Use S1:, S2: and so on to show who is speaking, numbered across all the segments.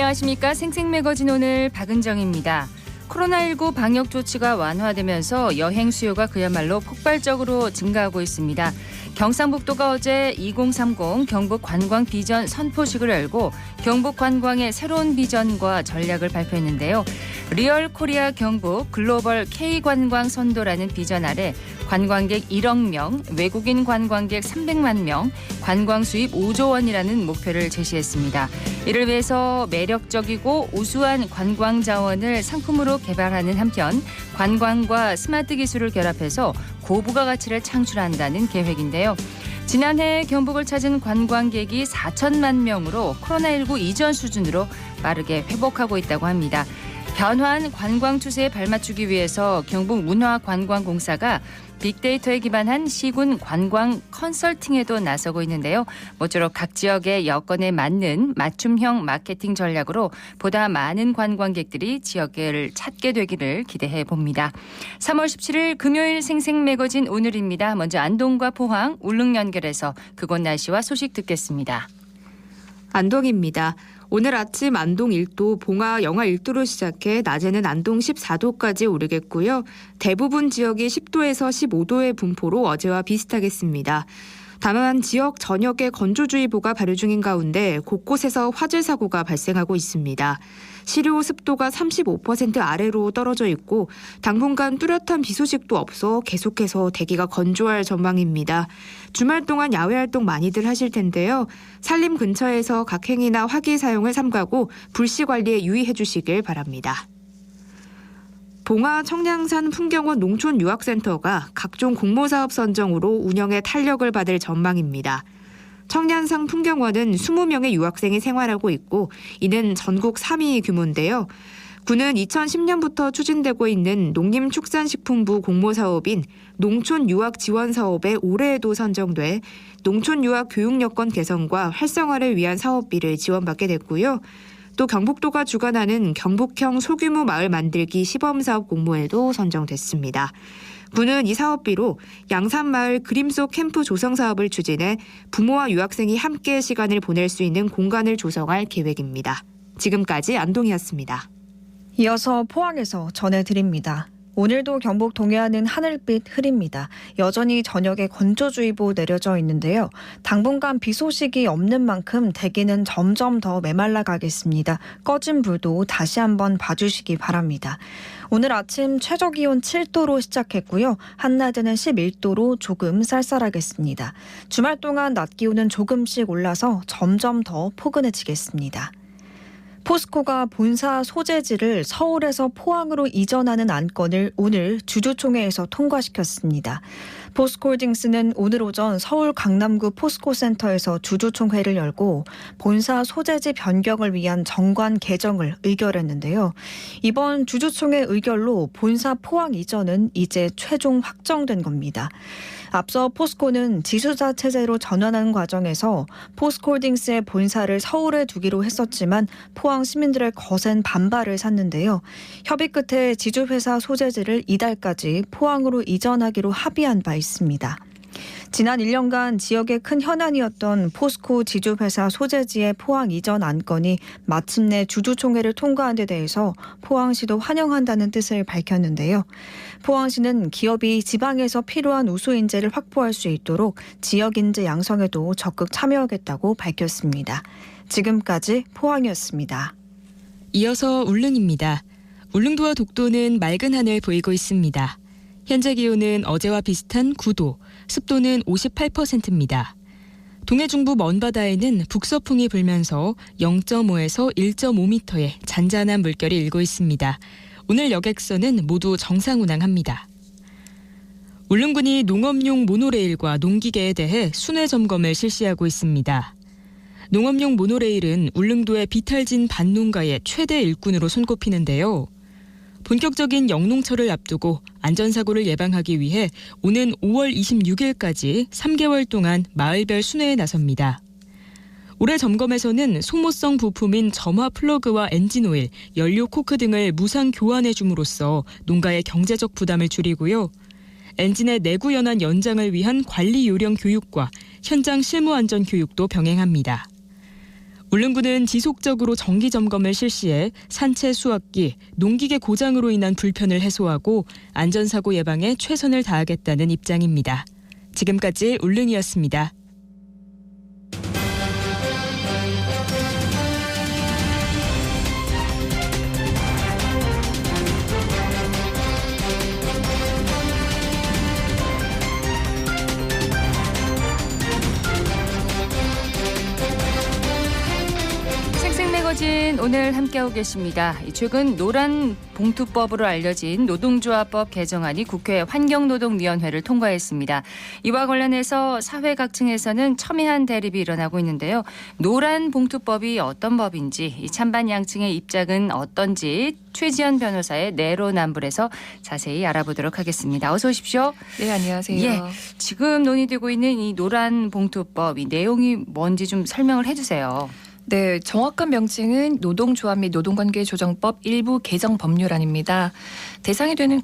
S1: 안녕하십니까. 생생매거진 오늘 박은정입니다. 코로나19 방역 조치가 완화되면서 여행 수요가 그야말로 폭발적으로 증가하고 있습니다. 경상북도가 어제 2030 경북 관광 비전 선포식을 열고 경북 관광의 새로운 비전과 전략을 발표했는데요. 리얼 코리아 경북 글로벌 K관광 선도라는 비전 아래 관광객 1억 명, 외국인 관광객 300만 명, 관광 수입 5조 원이라는 목표를 제시했습니다. 이를 위해서 매력적이고 우수한 관광 자원을 상품으로 개발하는 한편 관광과 스마트 기술을 결합해서 고부가 가치를 창출한다는 계획인데요. 지난해 경북을 찾은 관광객이 4천만 명으로 코로나19 이전 수준으로 빠르게 회복하고 있다고 합니다. 변화한 관광 추세에 발맞추기 위해서 경북문화관광공사가 빅데이터에 기반한 시군 관광 컨설팅에도 나서고 있는데요. 모쪼록 각 지역의 여건에 맞는 맞춤형 마케팅 전략으로 보다 많은 관광객들이 지역을 찾게 되기를 기대해 봅니다. 3월 17일 금요일 생생매거진 오늘입니다. 먼저 안동과 포항, 울릉 연결해서 그곳 날씨와 소식 듣겠습니다.
S2: 안동입니다. 오늘 아침 안동 1도, 봉화 영하 1도로 시작해 낮에는 안동 14도까지 오르겠고요. 대부분 지역이 10도에서 15도의 분포로 어제와 비슷하겠습니다. 다만 지역 전역에 건조주의보가 발효 중인 가운데 곳곳에서 화재 사고가 발생하고 있습니다. 시료 습도가 35% 아래로 떨어져 있고 당분간 뚜렷한 비 소식도 없어 계속해서 대기가 건조할 전망입니다. 주말 동안 야외 활동 많이들 하실 텐데요. 산림 근처에서 각 행위나 화기 사용을 삼가고 불씨 관리에 유의해 주시길 바랍니다. 봉화 청량산 풍경원 농촌유학센터가 각종 공모사업 선정으로 운영에 탄력을 받을 전망입니다. 청량산 풍경원은 20명의 유학생이 생활하고 있고 이는 전국 3위 규모인데요. 군은 2010년부터 추진되고 있는 농림축산식품부 공모사업인 농촌유학지원사업에 올해에도 선정돼 농촌유학 교육 여건 개선과 활성화를 위한 사업비를 지원받게 됐고요. 또 경북도가 주관하는 경북형 소규모 마을 만들기 시범사업 공모에도 선정됐습니다. 군은 이 사업비로 양산마을 그림 속 캠프 조성 사업을 추진해 부모와 유학생이 함께 시간을 보낼 수 있는 공간을 조성할 계획입니다. 지금까지 안동이었습니다.
S3: 이어서 포항에서 전해드립니다. 오늘도 경북 동해안은 하늘빛 흐립니다. 여전히 저녁에 건조주의보 내려져 있는데요. 당분간 비 소식이 없는 만큼 대기는 점점 더 메말라 가겠습니다. 꺼진 불도 다시 한번 봐주시기 바랍니다. 오늘 아침 최저기온 7도로 시작했고요. 한낮에는 11도로 조금 쌀쌀하겠습니다. 주말 동안 낮 기온은 조금씩 올라서 점점 더 포근해지겠습니다. 포스코가 본사 소재지를 서울에서 포항으로 이전하는 안건을 오늘 주주총회에서 통과시켰습니다. 포스코홀딩스는 오늘 오전 서울 강남구 포스코센터에서 주주총회를 열고 본사 소재지 변경을 위한 정관 개정을 의결했는데요. 이번 주주총회 의결로 본사 포항 이전은 이제 최종 확정된 겁니다. 앞서 포스코는 지주사 체제로 전환하는 과정에서 포스코홀딩스의 본사를 서울에 두기로 했었지만 포항 시민들의 거센 반발을 샀는데요. 협의 끝에 지주회사 소재지를 이달까지 포항으로 이전하기로 합의한 바 있습니다. 지난 1년간 지역의 큰 현안이었던 포스코 지주회사 소재지의 포항 이전 안건이 마침내 주주총회를 통과한 데 대해서 포항시도 환영한다는 뜻을 밝혔는데요. 포항시는 기업이 지방에서 필요한 우수인재를 확보할 수 있도록 지역인재 양성에도 적극 참여하겠다고 밝혔습니다. 지금까지 포항이었습니다.
S4: 이어서 울릉입니다. 울릉도와 독도는 맑은 하늘 보이고 있습니다. 현재 기온은 어제와 비슷한 9도, 습도는 58%입니다. 동해 중부 먼바다에는 북서풍이 불면서 0.5에서 1.5m의 잔잔한 물결이 일고 있습니다. 오늘 여객선은 모두 정상 운항합니다. 울릉군이 농업용 모노레일과 농기계에 대해 순회 점검을 실시하고 있습니다. 농업용 모노레일은 울릉도의 비탈진 밭농가의 최대 일꾼으로 손꼽히는데요. 본격적인 영농철을 앞두고 안전사고를 예방하기 위해 오는 5월 26일까지 3개월 동안 마을별 순회에 나섭니다. 올해 점검에서는 소모성 부품인 점화 플러그와 엔진오일, 연료 코크 등을 무상 교환해 줌으로써 농가의 경제적 부담을 줄이고요. 엔진의 내구 연한 연장을 위한 관리 요령 교육과 현장 실무 안전 교육도 병행합니다. 울릉군은 지속적으로 정기 점검을 실시해 산채 수확기, 농기계 고장으로 인한 불편을 해소하고 안전사고 예방에 최선을 다하겠다는 입장입니다. 지금까지 울릉이었습니다.
S1: 생생매거진 오늘 함께하고 계십니다. 최근 노란 봉투법으로 알려진 노동조합법 개정안이 국회 환경노동위원회를 통과했습니다. 이와 관련해서 사회 각층에서는 첨예한 대립이 일어나고 있는데요. 노란 봉투법이 어떤 법인지, 이 찬반 양측의 입장은 어떤지 최지연 변호사의 내로남불에서 자세히 알아보도록 하겠습니다. 어서 오십시오.
S5: 네, 안녕하세요.
S1: 예, 지금 논의되고 있는 이 노란 봉투법, 이 내용이 뭔지 좀 설명을 해주세요.
S5: 네, 정확한 명칭은 노동조합 및 노동관계조정법 일부 개정 법률안입니다. 대상이 되는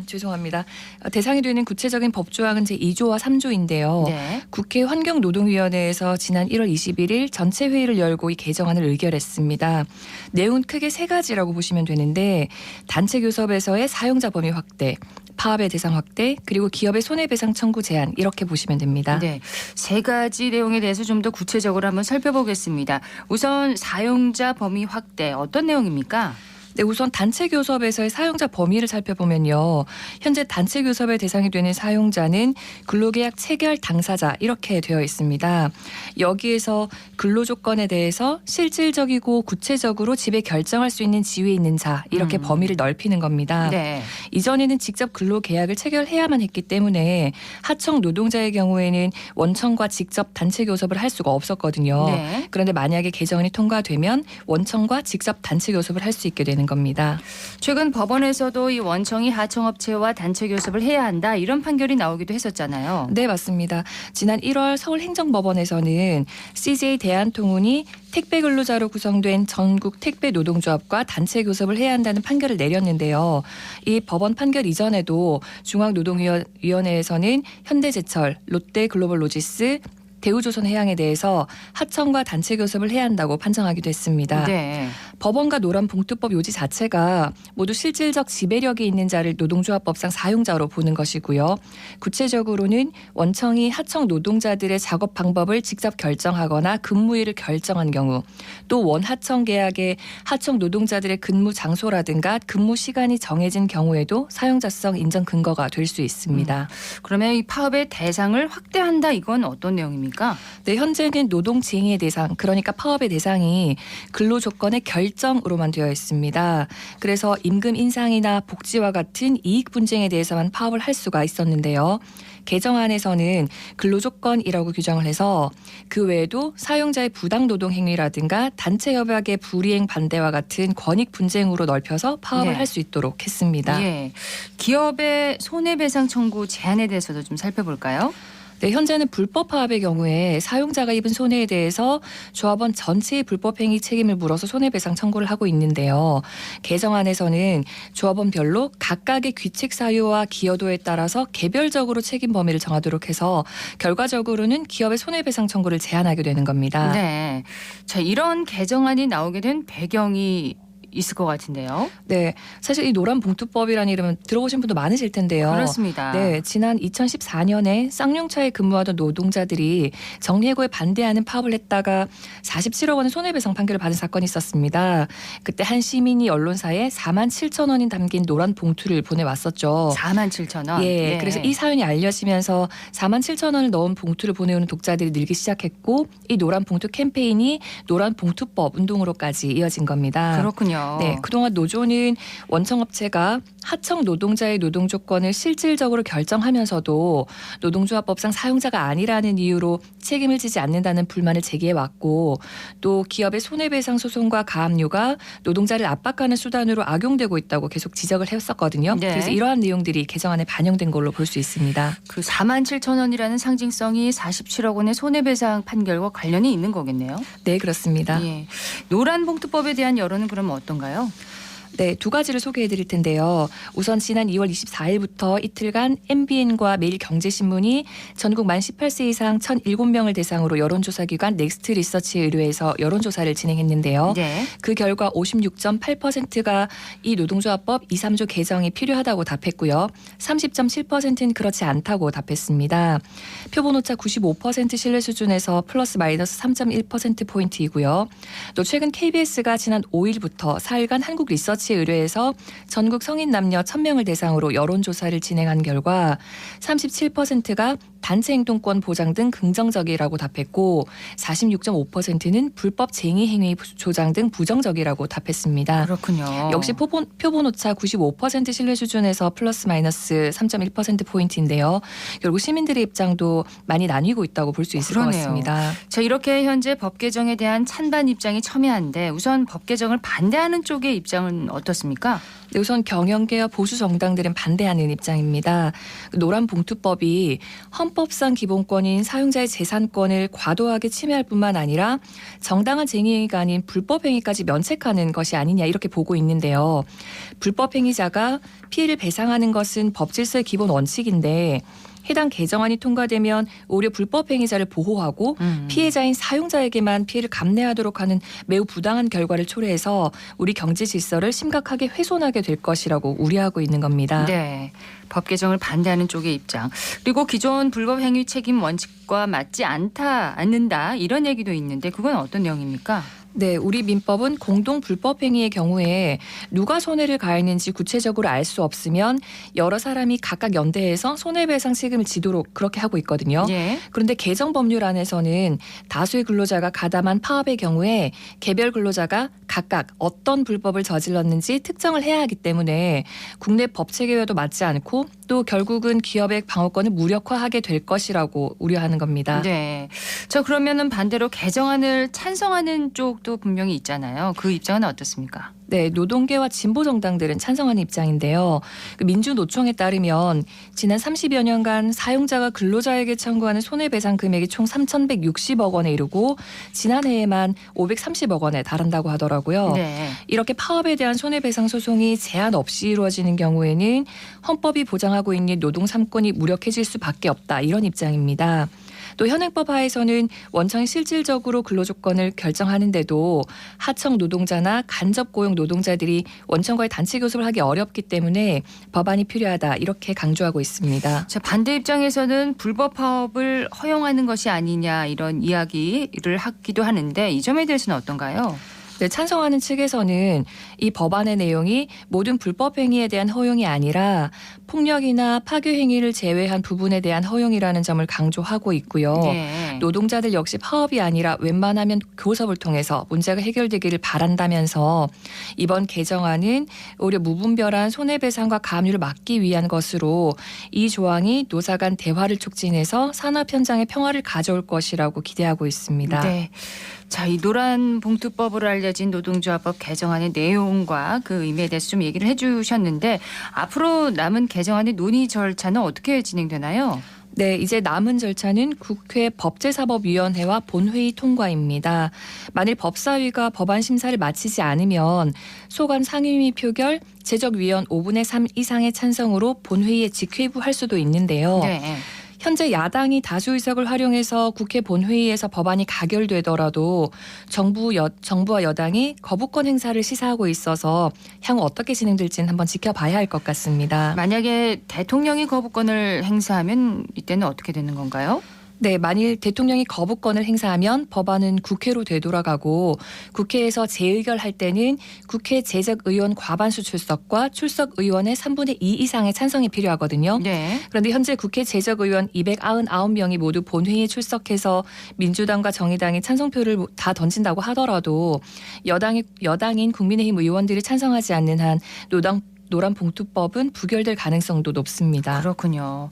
S5: 죄송합니다. 대상이 되는 구체적인 법조항은 제2조와 3조인데요.
S1: 네.
S5: 국회 환경노동위원회에서 지난 1월 21일 전체 회의를 열고 이 개정안을 의결했습니다. 내용은 크게 세 가지라고 보시면 되는데 단체 교섭에서의 사용자 범위 확대, 파업의 대상 확대, 그리고 기업의 손해배상 청구 제한 이렇게 보시면 됩니다.
S1: 네, 세 가지 내용에 대해서 좀 더 구체적으로 한번 살펴보겠습니다. 우선 사용자 범위 확대 어떤 내용입니까?
S5: 네, 우선 단체 교섭에서의 사용자 범위를 살펴보면요. 현재 단체 교섭의 대상이 되는 사용자는 근로계약 체결 당사자 이렇게 되어 있습니다. 여기에서 근로조건에 대해서 실질적이고 구체적으로 지배 결정할 수 있는 지위에 있는 자 이렇게 범위를 넓히는 겁니다.
S1: 네.
S5: 이전에는 직접 근로계약을 체결해야만 했기 때문에 하청 노동자의 경우에는 원청과 직접 단체 교섭을 할 수가 없었거든요.
S1: 네.
S5: 그런데 만약에 개정안이 통과되면 원청과 직접 단체 교섭을 할 수 있게 되는 겁니다.
S1: 최근 법원에서도 이 원청이 하청업체와 단체 교섭을 해야 한다 이런 판결이 나오기도 했었잖아요.
S5: 네, 맞습니다. 지난 1월 서울행정법원에서는 CJ 대한통운이 택배 근로자로 구성된 전국 택배 노동조합과 단체 교섭을 해야 한다는 판결을 내렸는데요. 이 법원 판결 이전에도 중앙노동위원회에서는 현대제철, 롯데글로벌로지스, 대우조선해양에 대해서 하청과 단체 교섭을 해야 한다고 판정하기도 했습니다.
S1: 네.
S5: 법원과 노란봉투법 요지 자체가 모두 실질적 지배력이 있는 자를 노동조합법상 사용자로 보는 것이고요. 구체적으로는 원청이 하청 노동자들의 작업 방법을 직접 결정하거나 근무일을 결정한 경우, 또 원하청 계약에 하청 노동자들의 근무 장소라든가 근무 시간이 정해진 경우에도 사용자성 인정 근거가 될 수 있습니다.
S1: 그러면 이 파업의 대상을 확대한다 이건 어떤 내용입니까?
S5: 네, 현재는 노동징의 대상, 그러니까 파업의 대상이 근로조건의 결정으로만 되어 있습니다. 그래서 임금 인상이나 복지와 같은 이익 분쟁에 대해서만 파업을 할 수가 있었는데요. 개정안에서는 근로조건이라고 규정을 해서 그 외에도 사용자의 부당노동 행위라든가 단체 협약의 불이행 반대와 같은 권익 분쟁으로 넓혀서 파업을
S1: 네.
S5: 할 수 있도록 했습니다.
S1: 예. 기업의 손해배상 청구 제한에 대해서도 좀 살펴볼까요?
S5: 네, 현재는 불법 파업의 경우에 사용자가 입은 손해에 대해서 조합원 전체의 불법 행위 책임을 물어서 손해배상 청구를 하고 있는데요. 개정안에서는 조합원별로 각각의 귀책 사유와 기여도에 따라서 개별적으로 책임 범위를 정하도록 해서 결과적으로는 기업의 손해배상 청구를 제한하게 되는 겁니다.
S1: 네. 자, 이런 개정안이 나오게 된 배경이 있을 것 같은데요.
S5: 네, 사실 이 노란봉투법이라는 이름은 들어보신 분도 많으실 텐데요.
S1: 그렇습니다.
S5: 네, 지난 2014년에 쌍용차에 근무하던 노동자들이 정리해고에 반대하는 파업을 했다가 47억 원의 손해배상 판결을 받은 사건이 있었습니다. 그때 한 시민이 언론사에 4만 7천 원이 담긴 노란 봉투를 보내왔었죠.
S1: 4만 7천 원.
S5: 예, 그래서 이 사연이 알려지면서 4만 7천 원을 넣은 봉투를 보내오는 독자들이 늘기 시작했고 이 노란 봉투 캠페인이 노란 봉투법 운동으로까지 이어진 겁니다.
S1: 그렇군요.
S5: 네, 그동안 노조는 원청업체가 하청 노동자의 노동 조건을 실질적으로 결정하면서도 노동조합법상 사용자가 아니라는 이유로 책임을 지지 않는다는 불만을 제기해왔고 또 기업의 손해배상 소송과 가압류가 노동자를 압박하는 수단으로 악용되고 있다고 계속 지적을 했었거든요.
S1: 네.
S5: 그래서 이러한 내용들이 개정안에 반영된 걸로 볼 수 있습니다.
S1: 그 4만 7천 원이라는 상징성이 47억 원의 손해배상 판결과 관련이 있는 거겠네요.
S5: 네, 그렇습니다.
S1: 예. 노란봉투법에 대한 여론은 그럼 어떤가요?
S5: 네, 두 가지를 소개해 드릴 텐데요. 우선 지난 2월 24일부터 이틀간 MBN과 매일경제신문이 전국 만 18세 이상 1,007명을 대상으로 여론조사기관 넥스트 리서치에 의뢰해서 여론조사를 진행했는데요.
S1: 네.
S5: 그 결과 56.8%가 이 노동조합법 2, 3조 개정이 필요하다고 답했고요. 30.7%는 그렇지 않다고 답했습니다. 표본오차 95% 신뢰 수준에서 플러스 마이너스 3.1%포인트이고요. 또 최근 KBS가 지난 5일부터 4일간 한국 리서치에 의뢰해서 전국 성인 남녀 1,000명을 대상으로 여론조사를 진행한 결과 37%가 단체 행동권 보장 등 긍정적이라고 답했고 46.5%는 불법 쟁의 행위 조장 등 부정적이라고 답했습니다.
S1: 그렇군요.
S5: 역시 표본오차 95% 신뢰 수준에서 플러스 마이너스 3.1%포인트인데요. 결국 시민들의 입장도 많이 나뉘고 있다고 볼 수 있을 것
S1: 그러네요.
S5: 같습니다.
S1: 자, 이렇게 현재 법 개정에 대한 찬반 입장이 첨예한데 우선 법 개정을 반대하는 쪽의 입장은 어떻습니까?
S5: 네, 우선 경영계와 보수 정당들은 반대하는 입장입니다. 노란봉투법이 헌법상 기본권인 사용자의 재산권을 과도하게 침해할 뿐만 아니라 정당한 쟁의가 아닌 불법행위까지 면책하는 것이 아니냐 이렇게 보고 있는데요. 불법행위자가 피해를 배상하는 것은 법질서의 기본 원칙인데 해당 개정안이 통과되면 오히려 불법 행위자를 보호하고 피해자인 사용자에게만 피해를 감내하도록 하는 매우 부당한 결과를 초래해서 우리 경제 질서를 심각하게 훼손하게 될 것이라고 우려하고 있는 겁니다.
S1: 네. 법 개정을 반대하는 쪽의 입장. 그리고 기존 불법 행위 책임 원칙과 맞지 않는다 이런 얘기도 있는데 그건 어떤 내용입니까?
S5: 네, 우리 민법은 공동 불법 행위의 경우에 누가 손해를 가했는지 구체적으로 알 수 없으면 여러 사람이 각각 연대해서 손해배상 책임을 지도록 그렇게 하고 있거든요.
S1: 예.
S5: 그런데 개정 법률 안에서는 다수의 근로자가 가담한 파업의 경우에 개별 근로자가 각각 어떤 불법을 저질렀는지 특정을 해야 하기 때문에 국내 법 체계와도 맞지 않고 또 결국은 기업의 방어권을 무력화하게 될 것이라고 우려하는 겁니다.
S1: 네. 자, 그러면은 반대로 개정안을 찬성하는 쪽도 분명히 있잖아요. 그 입장은 어떻습니까?
S5: 네, 노동계와 진보 정당들은 찬성하는 입장인데요. 민주노총에 따르면 지난 30여 년간 사용자가 근로자에게 청구하는 손해배상 금액이 총 3,160억 원에 이르고 지난해에만 530억 원에 달한다고 하더라고요.
S1: 네.
S5: 이렇게 파업에 대한 손해배상 소송이 제한 없이 이루어지는 경우에는 헌법이 보장하고 있는 노동 3권이 무력해질 수밖에 없다 이런 입장입니다. 또 현행법 하에서는 원청이 실질적으로 근로조건을 결정하는데도 하청 노동자나 간접 고용 노동자들이 원청과의 단체 교섭을 하기 어렵기 때문에 법안이 필요하다 이렇게 강조하고 있습니다.
S1: 자, 반대 입장에서는 불법 파업을 허용하는 것이 아니냐 이런 이야기를 하기도 하는데 이 점에 대해서는 어떤가요?
S5: 네, 찬성하는 측에서는 이 법안의 내용이 모든 불법 행위에 대한 허용이 아니라 폭력이나 파괴 행위를 제외한 부분에 대한 허용이라는 점을 강조하고 있고요.
S1: 네.
S5: 노동자들 역시 파업이 아니라 웬만하면 교섭을 통해서 문제가 해결되기를 바란다면서 이번 개정안은 오히려 무분별한 손해배상과 가압류를 막기 위한 것으로 이 조항이 노사 간 대화를 촉진해서 산업 현장의 평화를 가져올 것이라고 기대하고 있습니다.
S1: 네. 자, 이 노란 봉투법으로 알려진 노동조합법 개정안의 내용과 그 의미에 대해서 좀 얘기를 해주셨는데 앞으로 남은 개정안의 논의 절차는 어떻게 진행되나요?
S5: 네, 이제 남은 절차는 국회 법제사법위원회와 본회의 통과입니다. 만일 법사위가 법안 심사를 마치지 않으면 소관 상임위 표결, 제적위원 5분의 3 이상의 찬성으로 본회의에 직회부할 수도 있는데요.
S1: 네.
S5: 현재 야당이 다수 의석을 활용해서 국회 본회의에서 법안이 가결되더라도 정부와 여당이 거부권 행사를 시사하고 있어서 향후 어떻게 진행될지는 한번 지켜봐야 할 것 같습니다.
S1: 만약에 대통령이 거부권을 행사하면 이때는 어떻게 되는 건가요?
S5: 네, 만일 대통령이 거부권을 행사하면 법안은 국회로 되돌아가고 국회에서 재의결할 때는 국회 재적의원 과반수 출석과 출석 의원의 3분의 2 이상의 찬성이 필요하거든요.
S1: 네.
S5: 그런데 현재 국회 재적의원 299명이 모두 본회의에 출석해서 민주당과 정의당이 찬성표를 다 던진다고 하더라도 여당인 국민의힘 의원들이 찬성하지 않는 한 노란봉투법은 부결될 가능성도 높습니다.
S1: 그렇군요.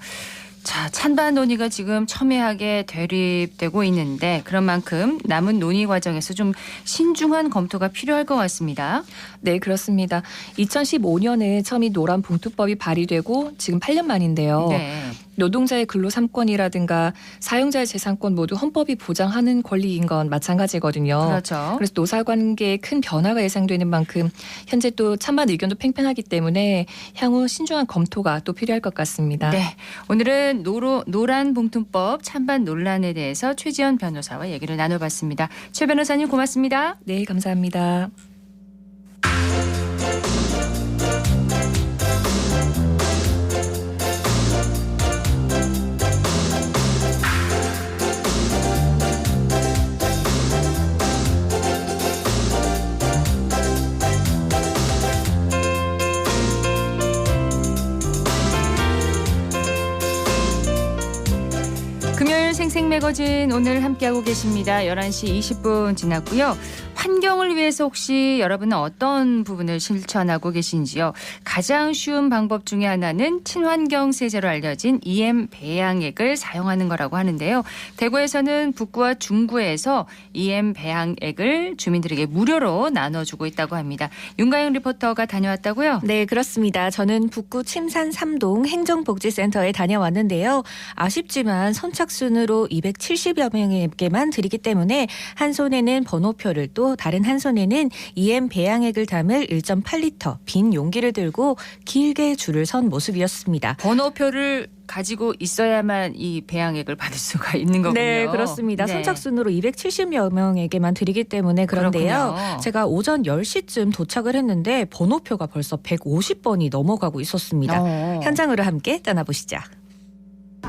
S1: 자, 찬반 논의가 지금 첨예하게 대립되고 있는데 그런 만큼 남은 논의 과정에서 좀 신중한 검토가 필요할 것 같습니다.
S5: 네, 그렇습니다. 2015년에 처음 이 노란봉투법이 발의되고 지금 8년 만인데요.
S1: 네.
S5: 노동자의 근로 3권이라든가 사용자의 재산권 모두 헌법이 보장하는 권리인 건 마찬가지거든요.
S1: 그렇죠.
S5: 그래서 노사관계에 큰 변화가 예상되는 만큼 현재 또 찬반 의견도 팽팽하기 때문에 향후 신중한 검토가 또 필요할 것 같습니다.
S1: 네, 오늘은 노란 봉투법 찬반 논란에 대해서 최지연 변호사와 얘기를 나눠봤습니다. 최 변호사님 고맙습니다.
S5: 네, 감사합니다.
S1: 금요일 생생매거진 오늘 함께하고 계십니다. 11시 20분 지났고요. 환경을 위해서 혹시 여러분은 어떤 부분을 실천하고 계신지요? 가장 쉬운 방법 중에 하나는 친환경 세제로 알려진 EM 배양액을 사용하는 거라고 하는데요. 대구에서는 북구와 중구에서 EM 배양액을 주민들에게 무료로 나눠주고 있다고 합니다. 윤가영 리포터가 다녀왔다고요?
S6: 네, 그렇습니다. 저는 북구 침산 3동 행정복지센터에 다녀왔는데요. 아쉽지만 선착순으로 270여 명에게만 드리기 때문에 한 손에는 번호표를 또 다른 한 손에는 EM 배양액을 담을 1.8리터 빈 용기를 들고 길게 줄을 선 모습이었습니다.
S1: 번호표를 가지고 있어야만 이 배양액을 받을 수가 있는 거군요.
S6: 네, 그렇습니다.
S1: 네.
S6: 선착순으로 270여 명에게만 드리기 때문에 그런데요.
S1: 그렇군요.
S6: 제가 오전 10시쯤 도착을 했는데 번호표가 벌써 150번이 넘어가고 있었습니다. 현장으로 함께 떠나보시죠.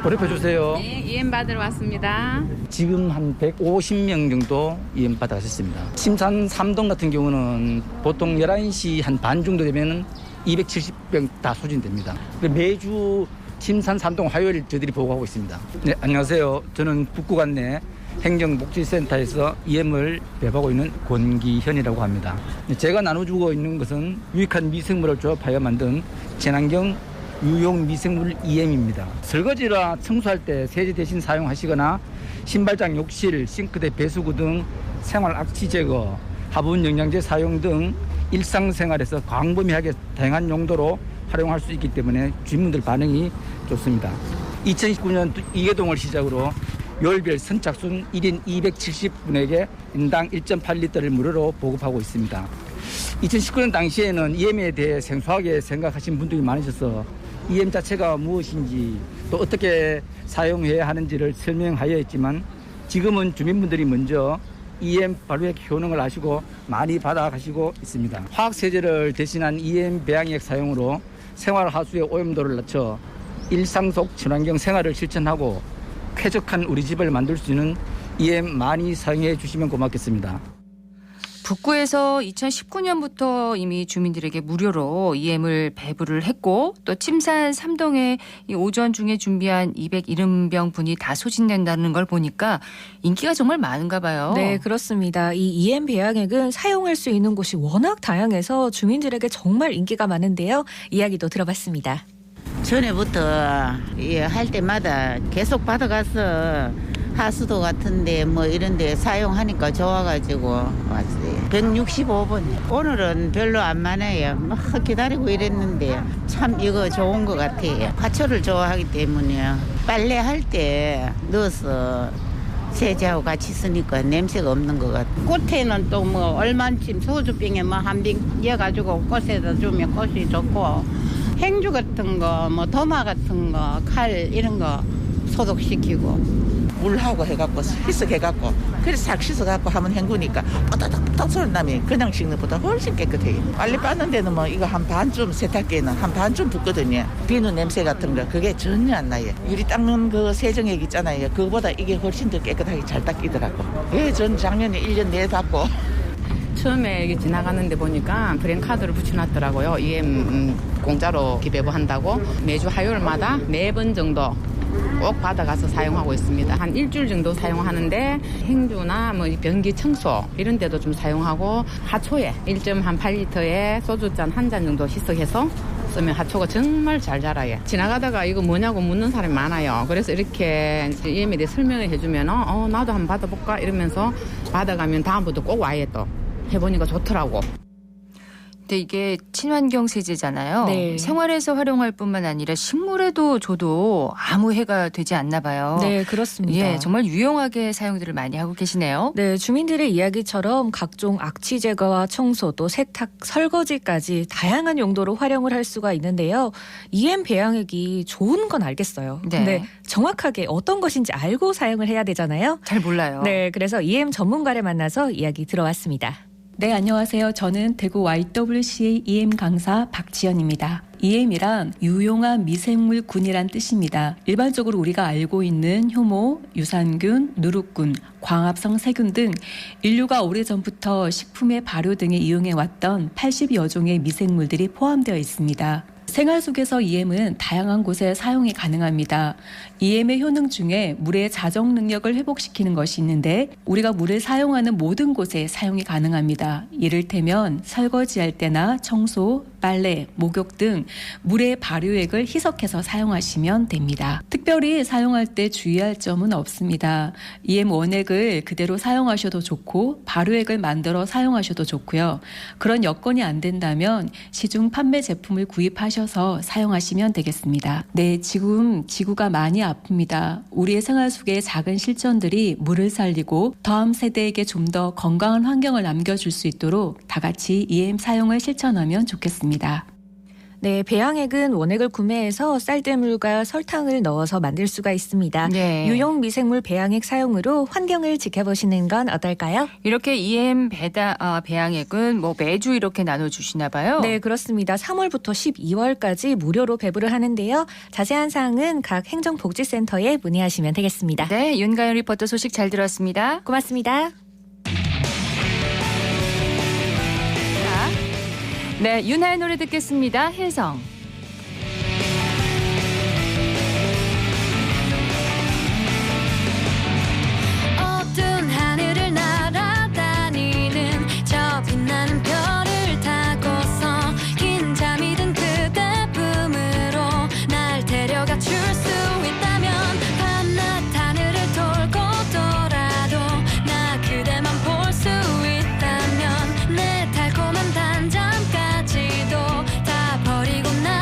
S7: 번호표 주세요.
S8: 네, EM 받으러 왔습니다.
S7: 지금 한 150명 정도 EM 받아가셨습니다. 침산 3동 같은 경우는 보통 11시 한 반 정도 되면 270병 다 소진됩니다. 매주 침산 3동 화요일 저희들이 보고하고 있습니다. 네, 안녕하세요. 저는 북구간 내 행정복지센터에서 EM을 배부하고 있는 권기현이라고 합니다. 제가 나눠주고 있는 것은 유익한 미생물을 조합하여 만든 친환경 유용 미생물 EM입니다. 설거지나 청소할 때 세제 대신 사용하시거나 신발장 욕실, 싱크대 배수구 등 생활 악취 제거, 화분 영양제 사용 등 일상생활에서 광범위하게 다양한 용도로 활용할 수 있기 때문에 주민들 반응이 좋습니다. 2019년 이계동을 시작으로 요일별 선착순 1인 270분에게 인당 1.8리터를 무료로 보급하고 있습니다. 2019년 당시에는 EM에 대해 생소하게 생각하신 분들이 많으셔서 EM 자체가 무엇인지 또 어떻게 사용해야 하는지를 설명하여 했지만 지금은 주민분들이 먼저 EM 발효액 효능을 아시고 많이 받아가시고 있습니다. 화학세제를 대신한 EM 배양액 사용으로 생활하수의 오염도를 낮춰 일상 속 친환경 생활을 실천하고 쾌적한 우리 집을 만들 수 있는 EM 많이 사용해 주시면 고맙겠습니다.
S1: 북구에서 2019년부터 이미 주민들에게 무료로 EM을 배부를 했고 또 침산 3동에 이 오전 중에 준비한 270병 분이 다 소진된다는 걸 보니까 인기가 정말 많은가 봐요.
S6: 네, 그렇습니다. 이 EM 배양액은 사용할 수 있는 곳이 워낙 다양해서 주민들에게 정말 인기가 많은데요. 이야기도 들어봤습니다.
S9: 전에부터 할 때마다 계속 받아가서 하수도 같은데 뭐 이런데 사용하니까 좋아가지고 왔어요. 165번. 오늘은 별로 안 많아요. 막 기다리고 이랬는데 참 이거 좋은 것 같아요. 화초를 좋아하기 때문에 빨래할 때 넣어서 세제하고 같이 쓰니까 냄새가 없는 것 같아요.
S8: 꽃에는 또 뭐 얼만쯤 소주병에 뭐 한 병 이어가지고 꽃에다 주면 꽃이 좋고 행주 같은 거, 뭐 도마 같은 거, 칼 이런 거 소독시키고.
S10: 물하고 해갖고 희석해갖고 그래서 싹 씻어갖고 하면 헹구니까 뽀딱뽀딱 소리 나면 그냥 씻는 것보다 훨씬 깨끗해요. 빨리 빠는 데는 뭐 이거 한 반쯤 세탁기에는 한 반쯤 붓거든요. 비누 냄새 같은 거 그게 전혀 안 나요. 유리 닦는 그 세정액 있잖아요. 그거보다 이게 훨씬 더 깨끗하게 잘 닦이더라고. 예, 전 작년에 1년 내에 받고.
S8: 처음에 이게 지나가는데 보니까 브랜카드를 붙여놨더라고요. EM 공짜로 배부한다고 매주 화요일마다 4번 정도 꼭 받아가서 사용하고 있습니다. 한 일주일 정도 사용하는데 행주나 뭐 변기 청소 이런 데도 좀 사용하고 하초에 1.8리터에 소주잔 한 잔 정도 희석해서 쓰면 하초가 정말 잘 자라요. 지나가다가 이거 뭐냐고 묻는 사람이 많아요. 그래서 이렇게 EM에 대해 설명을 해주면 나도 한번 받아볼까 이러면서 받아가면 다음부터 꼭 와요 또. 해보니까 좋더라고.
S1: 근데 이게 친환경 세제잖아요.
S6: 네.
S1: 생활에서 활용할 뿐만 아니라 식물에도 줘도 아무 해가 되지 않나 봐요.
S6: 네, 그렇습니다.
S1: 예, 정말 유용하게 사용들을 많이 하고 계시네요.
S6: 네, 주민들의 이야기처럼 각종 악취 제거와 청소 또 세탁, 설거지까지 다양한 용도로 활용을 할 수가 있는데요. EM 배양액이 좋은 건 알겠어요.
S1: 네.
S6: 근데 정확하게 어떤 것인지 알고 사용을 해야 되잖아요.
S1: 잘 몰라요.
S6: 네, 그래서 EM 전문가를 만나서 이야기 들어왔습니다.
S11: 네, 안녕하세요. 저는 대구 YWCA EM 강사 박지연입니다. EM이란 유용한 미생물군이란 뜻입니다. 일반적으로 우리가 알고 있는 효모, 유산균, 누룩균, 광합성 세균 등 인류가 오래전부터 식품의 발효 등에 이용해왔던 80여 종의 미생물들이 포함되어 있습니다. 생활 속에서 EM은 다양한 곳에 사용이 가능합니다. EM의 효능 중에 물의 자정 능력을 회복시키는 것이 있는데 우리가 물을 사용하는 모든 곳에 사용이 가능합니다. 이를테면 설거지할 때나 청소, 빨래, 목욕 등 물의 발효액을 희석해서 사용하시면 됩니다. 특별히 사용할 때 주의할 점은 없습니다. EM 원액을 그대로 사용하셔도 좋고 발효액을 만들어 사용하셔도 좋고요. 그런 여건이 안 된다면 시중 판매 제품을 구입하셔서 사용하시면 되겠습니다. 네, 지금 지구가 많이 아픕니다. 우리의 생활 속의 작은 실천들이 물을 살리고 다음 세대에게 좀 더 건강한 환경을 남겨줄 수 있도록 다 같이 EM 사용을 실천하면 좋겠습니다.
S6: 네, 배양액은 원액을 구매해서 쌀뜨물과 설탕을 넣어서 만들 수가 있습니다.
S1: 네.
S6: 유용 미생물 배양액 사용으로 환경을 지켜보시는 건 어떨까요?
S1: 이렇게 EM 배양액은 뭐 매주 이렇게 나눠주시나 봐요.
S6: 네, 그렇습니다. 3월부터 12월까지 무료로 배부를 하는데요. 자세한 사항은 각 행정복지센터에 문의하시면 되겠습니다.
S1: 네, 윤가연 리포터 소식 잘 들었습니다.
S6: 고맙습니다.
S1: 네, 윤하의 노래 듣겠습니다. 혜성.
S12: 어두운 하늘을 날아다니는 저 빛나는 별을 타고서 긴 잠이 든 그대 품으로 날 데려가 줄 수 있다면 밤낮 하늘을 돌고 돌아도 나 그대만 볼 수 있다면 내 달콤한 단잠까지도 다 버리고 나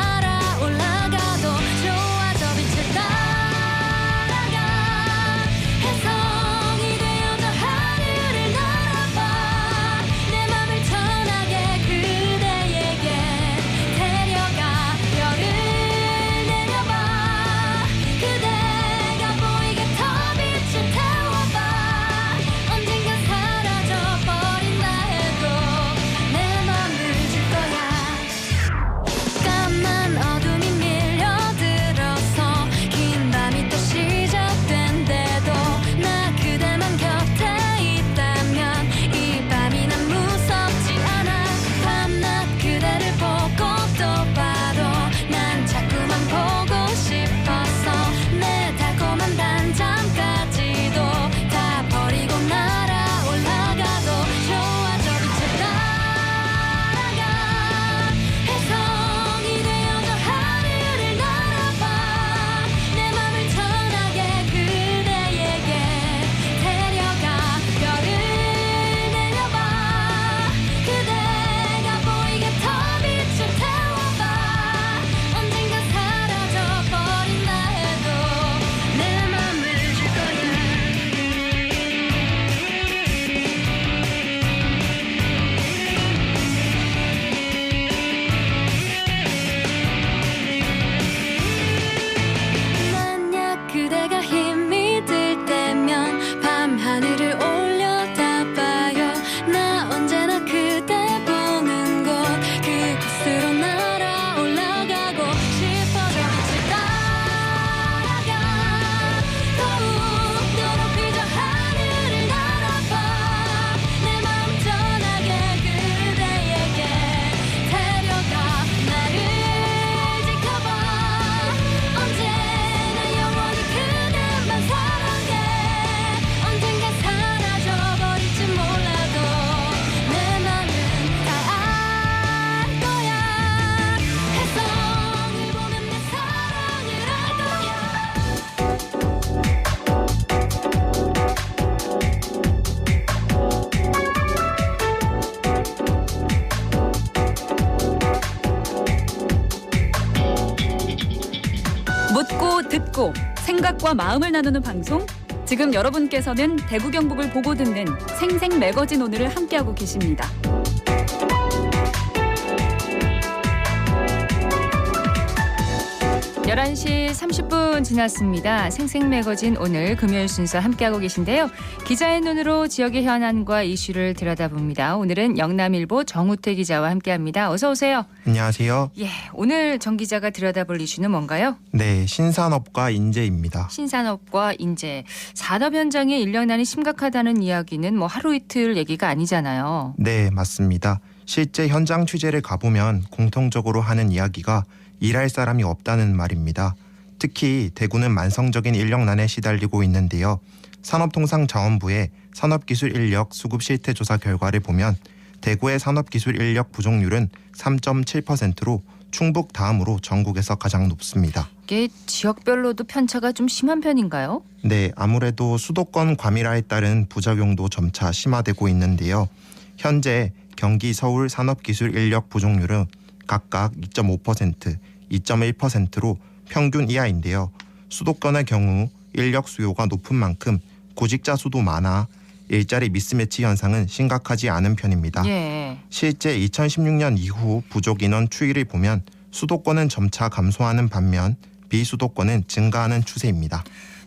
S13: 묻고 듣고 생각과 마음을 나누는 방송. 지금 여러분께서는 대구 경북을 보고 듣는 생생 매거진 오늘을 함께하고 계십니다.
S1: (11시 30분) 지났습니다. 생생 매거진 오늘 금요일 순서 함께하고 계신데요. 기자의 눈으로 지역의 현안과 이슈를 들여다봅니다. 오늘은 영남일보 정우태 기자와 함께합니다. 어서 오세요.
S14: 안녕하세요.
S1: 예, 오늘 정 기자가 들여다볼 이슈는 뭔가요?
S14: 네, 신산업과 인재입니다.
S1: 신산업과 인재. 산업 현장의 인력난이 심각하다는 이야기는 뭐 하루 이틀 얘기가 아니잖아요.
S14: 네, 맞습니다. 실제 현장 취재를 가보면 공통적으로 하는 이야기가 일할 사람이 없다는 말입니다. 특히 대구는 만성적인 인력난에 시달리고 있는데요. 산업통상자원부의 산업기술인력 수급 실태 조사 결과를 보면 대구의 산업기술인력 부족률은 3.7%로 충북 다음으로 전국에서 가장 높습니다.
S1: 이게 지역별로도 편차가 좀 심한 편인가요?
S14: 네, 아무래도 수도권 과밀화에 따른 부작용도 점차 심화되고 있는데요. 현재 경기, 서울 산업기술인력 부족률은 각각 2.5%, 2.1%로 평균 이하인데요. 수도권의 경우 인력 수요가 높은 만큼 구직자 수도 많아 일자리 미스매치 현상은 심각하지 않은 편입니다.
S1: 예.
S14: 실제 2016년 이후 부족 인원 추이를 보면 수도권은 점차 감소하는 반면 비수도권은 증가하는 추세입니다.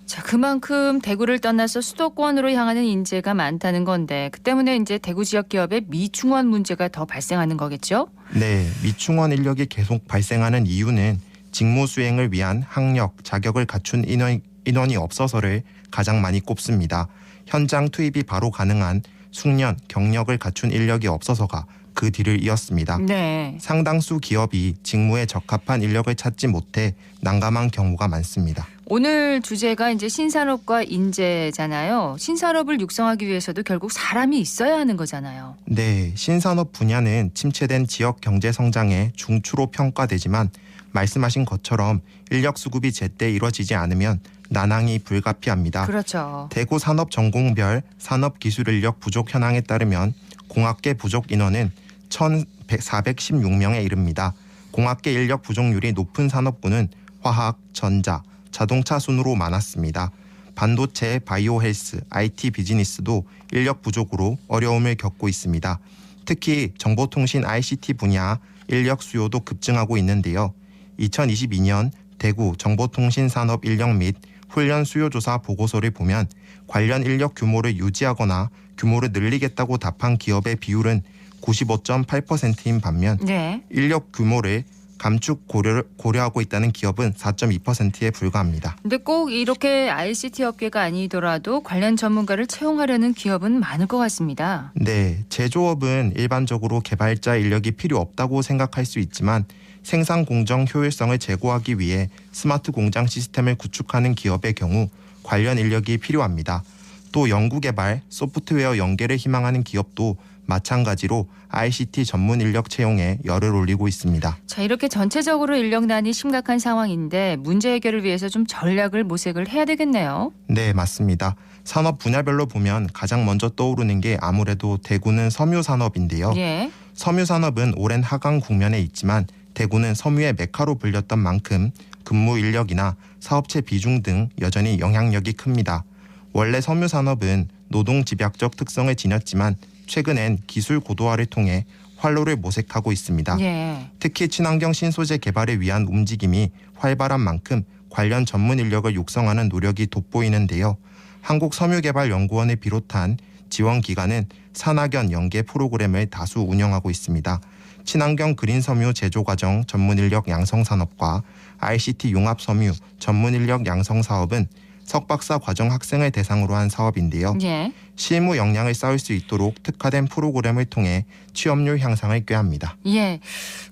S1: 자, 그만큼 대구를 떠나서 수도권으로 향하는 인재가 많다는 건데 그 때문에 이제 대구 지역 기업의 미충원 문제가 더 발생하는 거겠죠?
S14: 네, 미충원 인력이 계속 발생하는 이유는 직무 수행을 위한 학력, 자격을 갖춘 인원이 없어서를 가장 많이 꼽습니다. 현장 투입이 바로 가능한 숙련, 경력을 갖춘 인력이 없어서가 그 뒤를 이었습니다.
S1: 네.
S14: 상당수 기업이 직무에 적합한 인력을 찾지 못해 난감한 경우가 많습니다.
S1: 오늘 주제가 이제 신산업과 인재잖아요. 신산업을 육성하기 위해서도 결국 사람이 있어야 하는 거잖아요.
S14: 네, 신산업 분야는 침체된 지역 경제 성장의 중추로 평가되지만 말씀하신 것처럼 인력 수급이 제때 이루어지지 않으면 난항이 불가피합니다.
S1: 그렇죠.
S14: 대구 산업 전공별 산업기술 인력 부족 현황에 따르면 공학계 부족 인원은 1,416명에 이릅니다. 공학계 인력 부족률이 높은 산업군은 화학, 전자, 자동차 순으로 많았습니다. 반도체, 바이오 헬스, IT 비즈니스도 인력 부족으로 어려움을 겪고 있습니다. 특히 정보통신 ICT 분야 인력 수요도 급증하고 있는데요. 2022년 대구 정보통신산업 인력 및 훈련 수요조사 보고서를 보면 관련 인력 규모를 유지하거나 규모를 늘리겠다고 답한 기업의 비율은 95.8%인 반면
S1: 네.
S14: 인력 규모를 감축 고려하고 있다는 기업은 4.2%에 불과합니다.
S1: 근데 꼭 이렇게 ICT 업계가 아니더라도 관련 전문가를 채용하려는 기업은 많을 것 같습니다.
S14: 네, 제조업은 일반적으로 개발자 인력이 필요 없다고 생각할 수 있지만 생산 공정 효율성을 제고하기 위해 스마트 공장 시스템을 구축하는 기업의 경우 관련 인력이 필요합니다. 또 연구개발, 소프트웨어 연계를 희망하는 기업도 마찬가지로 ICT 전문 인력 채용에 열을 올리고 있습니다.
S1: 자, 이렇게 전체적으로 인력난이 심각한 상황인데 문제 해결을 위해서 좀 전략을 모색을 해야 되겠네요.
S14: 네, 맞습니다. 산업 분야별로 보면 가장 먼저 떠오르는 게 아무래도 대구는 섬유산업인데요.
S1: 예.
S14: 섬유산업은 오랜 하강 국면에 있지만 대구는 섬유의 메카로 불렸던 만큼 근무 인력이나 사업체 비중 등 여전히 영향력이 큽니다. 원래 섬유산업은 노동 집약적 특성을 지녔지만 최근엔 기술 고도화를 통해 활로를 모색하고 있습니다.
S1: 예.
S14: 특히 친환경 신소재 개발을 위한 움직임이 활발한 만큼 관련 전문 인력을 육성하는 노력이 돋보이는데요. 한국섬유개발연구원을 비롯한 지원기관은 산학연 연계 프로그램을 다수 운영하고 있습니다. 친환경 그린섬유 제조과정 전문인력 양성산업과 ICT 융합섬유 전문인력 양성사업은 석박사 과정 학생을 대상으로 한 사업인데요.
S1: 예.
S14: 실무 역량을 쌓을 수 있도록 특화된 프로그램을 통해 취업률 향상을 꾀합니다.
S1: 예.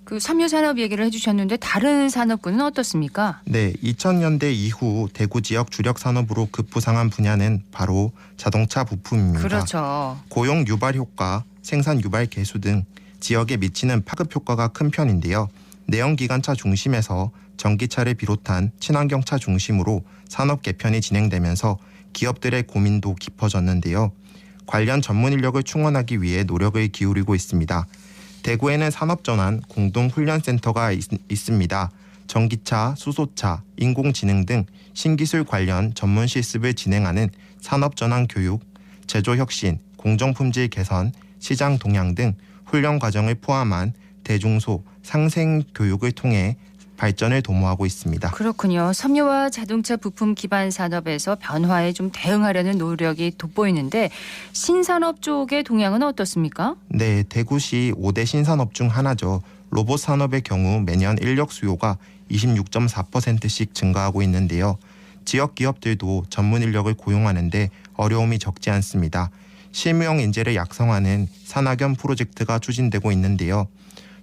S1: 그 섬유산업 얘기를 해주셨는데 다른 산업군은 어떻습니까?
S14: 네, 2000년대 이후 대구 지역 주력 산업으로 급부상한 분야는 바로 자동차 부품입니다.
S1: 그렇죠.
S14: 고용 유발 효과, 생산 유발 개수 등 지역에 미치는 파급 효과가 큰 편인데요. 내연기관차 중심에서 전기차를 비롯한 친환경차 중심으로 산업 개편이 진행되면서 기업들의 고민도 깊어졌는데요. 관련 전문 인력을 충원하기 위해 노력을 기울이고 있습니다. 대구에는 산업전환 공동훈련센터가 있습니다. 전기차, 수소차, 인공지능 등 신기술 관련 전문 실습을 진행하는 산업전환 교육, 제조혁신, 공정품질 개선, 시장 동향 등 훈련 과정을 포함한 대중소, 상생 교육을 통해 발전을 도모하고 있습니다.
S1: 그렇군요. 섬유와 자동차 부품 기반 산업에서 변화에 좀 대응하려는 노력이 돋보이는데 신산업 쪽의 동향은 어떻습니까?
S14: 네, 대구시 5대 신산업 중 하나죠. 로봇 산업의 경우 매년 인력 수요가 26.4%씩 증가하고 있는데요. 지역 기업들도 전문 인력을 고용하는데 어려움이 적지 않습니다. 실무용 인재를 양성하는 산학연 프로젝트가 추진되고 있는데요.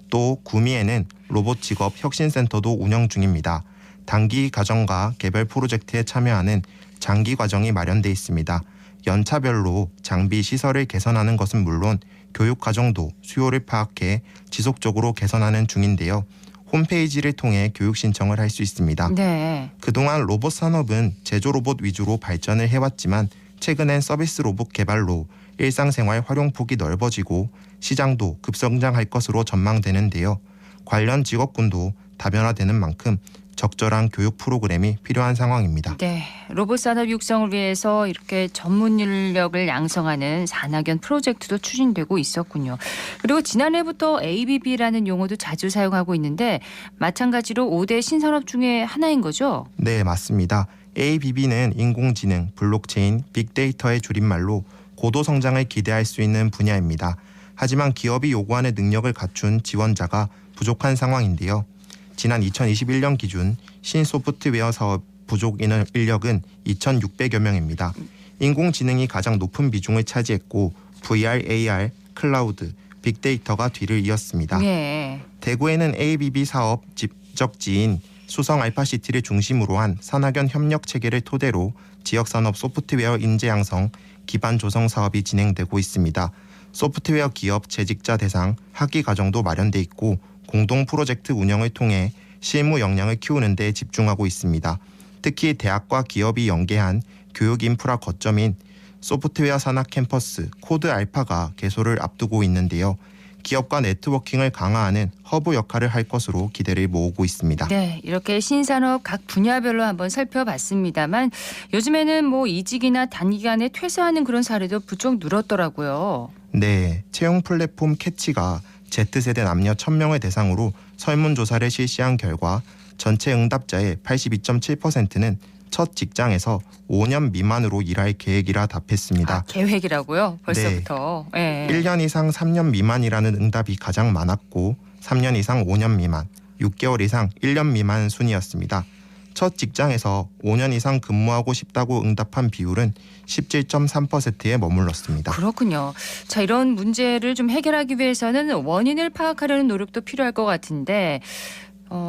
S14: 또 구미에는 로봇 직업 혁신센터도 운영 중입니다. 단기 과정과 개별 프로젝트에 참여하는 장기 과정이 마련돼 있습니다. 연차별로 장비 시설을 개선하는 것은 물론 교육 과정도 수요를 파악해 지속적으로 개선하는 중인데요. 홈페이지를 통해 교육 신청을 할 수 있습니다.
S1: 네.
S14: 그동안 로봇 산업은 제조 로봇 위주로 발전을 해왔지만 최근엔 서비스 로봇 개발로 일상생활 활용폭이 넓어지고 시장도 급성장할 것으로 전망되는데요. 관련 직업군도 다변화되는 만큼 적절한 교육 프로그램이 필요한 상황입니다.
S1: 네, 로봇 산업 육성을 위해서 이렇게 전문 인력을 양성하는 산학연 프로젝트도 추진되고 있었군요. 그리고 지난해부터 ABB라는 용어도 자주 사용하고 있는데 마찬가지로 5대 신산업 중에 하나인 거죠?
S14: 네, 맞습니다. ABB는 인공지능, 블록체인, 빅데이터의 줄임말로 고도 성장을 기대할 수 있는 분야입니다. 하지만 기업이 요구하는 능력을 갖춘 지원자가 부족한 상황인데요. 지난 2021년 기준 신소프트웨어 사업 부족 인력은 2,600여 명입니다. 인공지능이 가장 높은 비중을 차지했고 VR, AR, 클라우드, 빅데이터가 뒤를 이었습니다.
S1: 네.
S14: 대구에는 ABB 사업 집적지인 수성 알파시티를 중심으로 한 산학연 협력 체계를 토대로 지역산업 소프트웨어 인재 양성, 기반 조성 사업이 진행되고 있습니다. 소프트웨어 기업 재직자 대상 학위 과정도 마련돼 있고 공동 프로젝트 운영을 통해 실무 역량을 키우는 데 집중하고 있습니다. 특히 대학과 기업이 연계한 교육 인프라 거점인 소프트웨어 산학 캠퍼스 코드 알파가 개소를 앞두고 있는데요. 기업과 네트워킹을 강화하는 허브 역할을 할 것으로 기대를 모으고 있습니다.
S1: 네, 이렇게 신산업 각 분야별로 한번 살펴봤습니다만 요즘에는 뭐 이직이나 단기간에 퇴사하는 그런 사례도 부쩍 늘었더라고요.
S14: 네, 채용 플랫폼 캐치가 Z세대 남녀 1,000명을 대상으로 설문조사를 실시한 결과 전체 응답자의 82.7%는 첫 직장에서 5년 미만으로 일할 계획이라 답했습니다.
S1: 아, 계획이라고요? 벌써부터.
S14: 네. 1년 이상 3년 미만이라는 응답이 가장 많았고 3년 이상 5년 미만, 6개월 이상 1년 미만 순이었습니다. 첫 직장에서 5년 이상 근무하고 싶다고 응답한 비율은 17.3%에 머물렀습니다.
S1: 그렇군요. 자, 이런 문제를 좀 해결하기 위해서는 원인을 파악하려는 노력도 필요할 것 같은데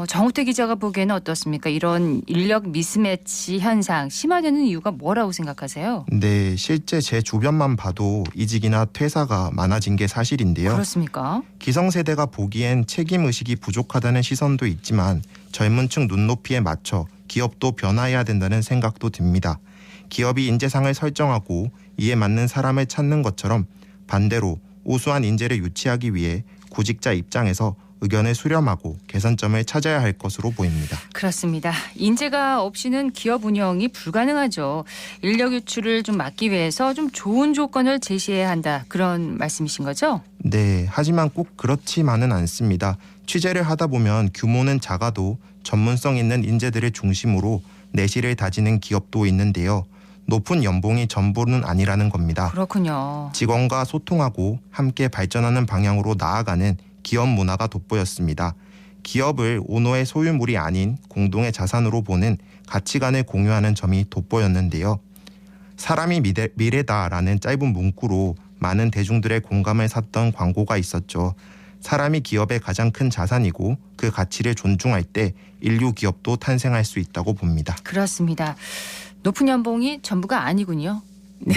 S1: 정우택 기자가 보기에는 어떻습니까? 이런 인력 미스매치 현상 심화되는 이유가 뭐라고 생각하세요?
S14: 네, 실제 제 주변만 봐도 이직이나 퇴사가 많아진 게 사실인데요.
S1: 그렇습니까?
S14: 기성세대가 보기엔 책임의식이 부족하다는 시선도 있지만 젊은 층 눈높이에 맞춰 기업도 변화해야 된다는 생각도 듭니다. 기업이 인재상을 설정하고 이에 맞는 사람을 찾는 것처럼 반대로 우수한 인재를 유치하기 위해 구직자 입장에서 의견을 수렴하고 개선점을 찾아야 할 것으로 보입니다.
S1: 그렇습니다. 인재가 없이는 기업 운영이 불가능하죠. 인력 유출을 좀 막기 위해서 좀 좋은 조건을 제시해야 한다. 그런 말씀이신 거죠?
S14: 네, 하지만 꼭 그렇지만은 않습니다. 취재를 하다 보면 규모는 작아도 전문성 있는 인재들을 중심으로 내실을 다지는 기업도 있는데요. 높은 연봉이 전부는 아니라는 겁니다.
S1: 그렇군요.
S14: 직원과 소통하고 함께 발전하는 방향으로 나아가는 기업 문화가 돋보였습니다. 기업을 오너의 소유물이 아닌 공동의 자산으로 보는 가치관을 공유하는 점이 돋보였는데요. 사람이 미래다라는 짧은 문구로 많은 대중들의 공감을 샀던 광고가 있었죠. 사람이 기업의 가장 큰 자산이고 그 가치를 존중할 때 인류 기업도 탄생할 수 있다고 봅니다.
S1: 그렇습니다. 높은 연봉이 전부가 아니군요. 네.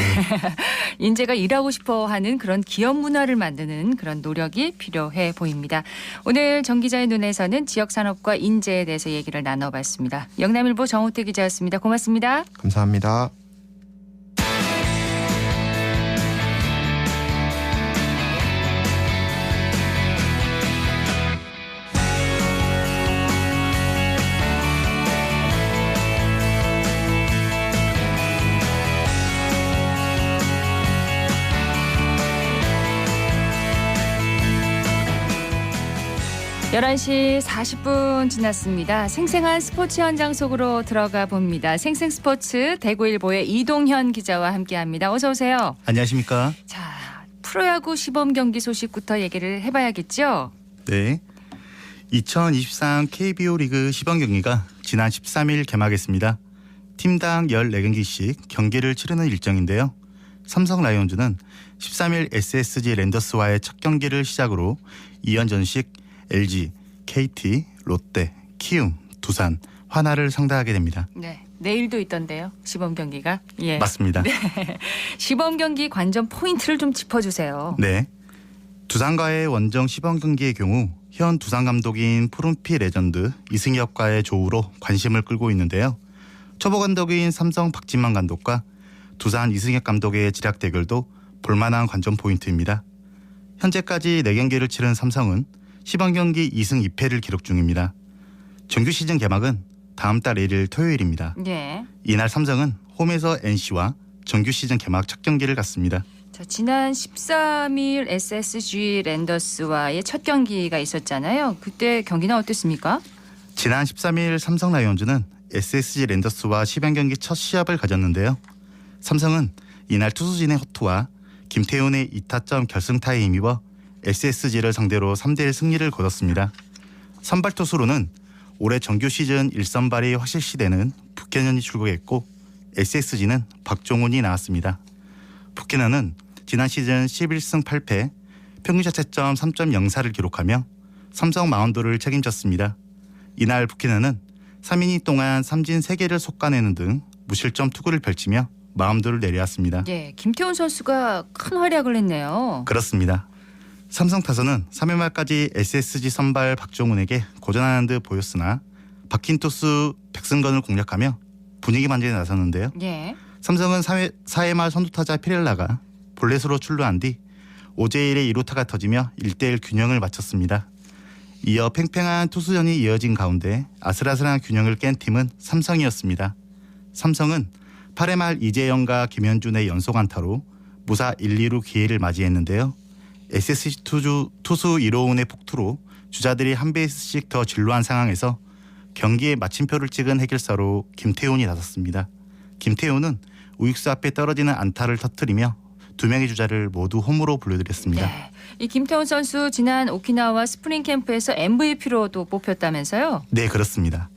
S1: 인재가 일하고 싶어 하는 그런 기업 문화를 만드는 그런 노력이 필요해 보입니다. 오늘 정 기자의 눈에서는 지역산업과 인재에 대해서 얘기를 나눠봤습니다. 영남일보 정우택 기자였습니다. 고맙습니다.
S14: 감사합니다.
S1: 11시 40분 지났습니다. 생생한 스포츠 현장 속으로 들어가 봅니다. 생생스포츠 대구일보의 이동현 기자와 함께합니다. 어서 오세요.
S15: 안녕하십니까.
S1: 자, 프로야구 시범 경기 소식부터 얘기를 해봐야겠죠?
S15: 네. 2023 KBO 리그 시범 경기가 지난 13일 개막했습니다. 팀당 14경기씩 경기를 치르는 일정인데요. 삼성 라이온즈는 13일 SSG 랜더스와의 첫 경기를 시작으로 2연전식 LG, KT, 롯데, 키움, 두산, 하나를 상대하게 됩니다.
S1: 네, 내일도 있던데요. 시범 경기가. 예.
S15: 맞습니다.
S1: 네. 시범 경기 관전 포인트를 좀 짚어주세요.
S15: 네. 두산과의 원정 시범 경기의 경우 현 두산 감독인 푸른피 레전드 이승엽과의 조우로 관심을 끌고 있는데요. 초보 감독인 삼성 박진만 감독과 두산 이승엽 감독의 지략 대결도 볼만한 관전 포인트입니다. 현재까지 4경기를 치른 삼성은 시범 경기 2승 2패를 기록 중입니다. 정규 시즌 개막은 다음 달 1일 토요일입니다.
S1: 예.
S15: 이날 삼성은 홈에서 NC와 정규 시즌 개막 첫 경기를 갖습니다.
S1: 자, 지난 13일 SSG 랜더스와의 첫 경기가 있었잖아요. 그때 경기는 어땠습니까?
S15: 지난 13일 삼성 라이온즈는 SSG 랜더스와 시범 경기 첫 시합을 가졌는데요. 삼성은 이날 투수진의 호투와 김태훈의 2타점 결승타에 힘입어 SSG를 상대로 3대1 승리를 거뒀습니다. 선발 투수로는 올해 정규 시즌 1선발이 확실시되는 북캐넌이 출국했고 SSG는 박종훈이 나왔습니다. 북캐넌은 지난 시즌 11승 8패, 평균 자책점 3.04를 기록하며 삼성 마운드를 책임졌습니다. 이날 북캐넌은 3이닝 동안 삼진 3개를 솎아내는 등 무실점 투구를 펼치며 마운드를 내려왔습니다.
S1: 예, 김태훈 선수가 큰 활약을 했네요.
S15: 그렇습니다. 삼성 타선은 3회 말까지 SSG 선발 박종훈에게 고전하는 듯 보였으나 박힌 투수 백승건을 공략하며 분위기 반전에 나섰는데요.
S1: 예.
S15: 삼성은 4회 말 선두타자 피렐라가 볼넷으로 출루한 뒤 오제일의 2루타가 터지며 1대1 균형을 맞췄습니다. 이어 팽팽한 투수전이 이어진 가운데 아슬아슬한 균형을 깬 팀은 삼성이었습니다. 삼성은 8회 말 이재영과 김현준의 연속 안타로 무사 1, 2루 기회를 맞이했는데요. SSG 투수 이로운의 폭투로 주자들이 한 베이스씩 더 진루한 상황에서 경기에 마침표를 찍은 해결사로 김태훈이 나섰습니다. 김태훈은 우익수 앞에 떨어지는 안타를 터뜨리며 2명의 주자를 모두 홈으로 불러들였습니다.
S1: 네. 이 김태훈 선수 지난 오키나와 스프링 캠프에서 MVP로도 뽑혔다면서요?
S15: 네, 그렇습니다.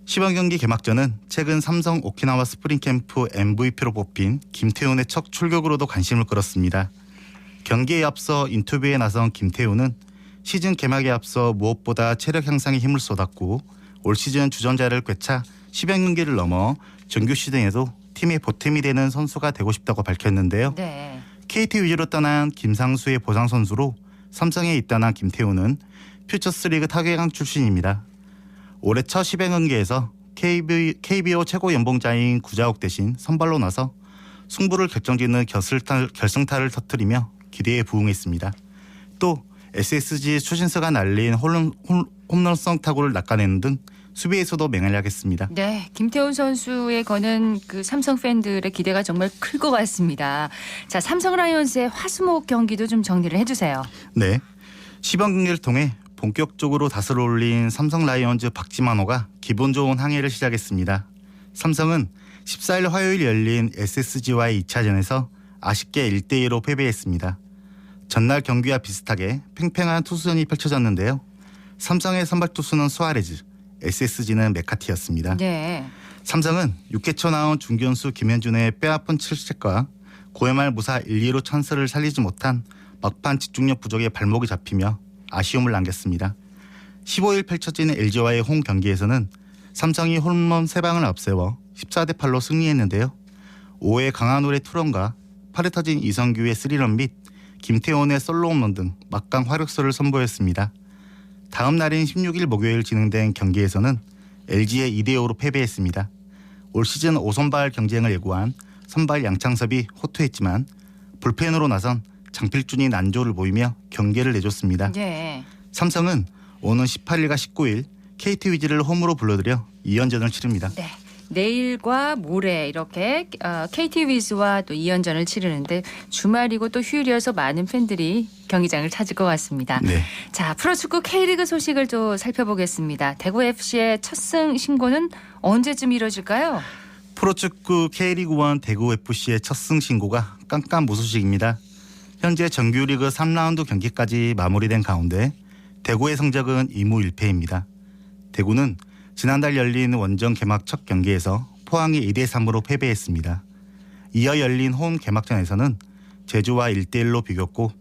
S15: 시범 경기 개막전은 최근 삼성 오키나와 스프링 캠프 MVP로 뽑힌 김태훈의 첫 출격으로도 관심을 끌었습니다. 경기에 앞서 인터뷰에 나선 김태훈은 시즌 개막에 앞서 무엇보다 체력 향상에 힘을 쏟았고 올 시즌 주전자를 꿰차 10여 경기를 넘어 정규 시즌에도 팀의 보탬이 되는 선수가 되고 싶다고 밝혔는데요.
S1: 네.
S15: KT 위주로 떠난 김상수의 보상 선수로 삼성에 입단한 김태훈은 퓨처스리그 타격왕 출신입니다. 올해 첫 10여 경기에서 KBO 최고 연봉자인 구자욱 대신 선발로 나서 승부를 결정짓는 결승타를 터뜨리며 기대에 부응했습니다. 또 SSG 추신수가 날린 홈런성 타구를 낚아내는 등 수비에서도 맹활약했습니다.
S1: 네, 김태훈 선수의 거는 그 삼성 팬들의 기대가 정말 클 것 같습니다. 자, 삼성 라이온즈의 화수목 경기도 좀 정리를 해주세요.
S15: 네, 시범 경기를 통해 본격적으로 다스를 올린 삼성 라이온즈 박지만호가 기분 좋은 항해를 시작했습니다. 삼성은 14일 화요일 열린 SSG와의 2차전에서 아쉽게 1대2로 패배했습니다. 전날 경기와 비슷하게 팽팽한 투수전이 펼쳐졌는데요. 삼성의 선발 투수는 수아레즈, SSG는 메카티였습니다.
S1: 네.
S15: 삼성은 6회 초 나온 중견수 김현준의 뼈아픈 실책과 9회 말 무사 1, 2루 찬스를 살리지 못한 막판 집중력 부족에 발목이 잡히며 아쉬움을 남겼습니다. 15일 펼쳐진 LG와의 홈 경기에서는 삼성이 홈런 3방을 앞세워 14대 8로 승리했는데요. 5회 강한울의 투런과 8회 터진 이성규의 3런 및 김태원의 솔로 홈런 등 막강 화력수를 선보였습니다. 다음 날인 16일 목요일 진행된 경기에서는 LG에 2대5로 패배했습니다. 올 시즌 5선발 경쟁을 예고한 선발 양창섭이 호투했지만 불펜으로 나선 장필준이 난조를 보이며 경기를 내줬습니다.
S1: 네.
S15: 삼성은 오는 18일과 19일 KT 위즈를 홈으로 불러들여 2연전을 치릅니다.
S1: 네. 내일과 모레 이렇게 KT 위즈와 또 2연전을 치르는데 주말이고 또 휴일이어서 많은 팬들이 경기장을 찾을 것 같습니다.
S15: 네.
S1: 자, 프로축구 K리그 소식을 좀 살펴보겠습니다. 대구 FC의 첫 승 신고는 언제쯤 이뤄질까요?
S15: 프로축구 K리그1 대구 FC의 첫 승 신고가 깜깜무소식입니다. 현재 정규리그 3라운드 경기까지 마무리된 가운데 대구의 성적은 2무 1패입니다. 대구는 지난달 열린 원정 개막 첫 경기에서 포항이 2대3으로 패배했습니다. 이어 열린 홈 개막전에서는 제주와 1대1로 비겼고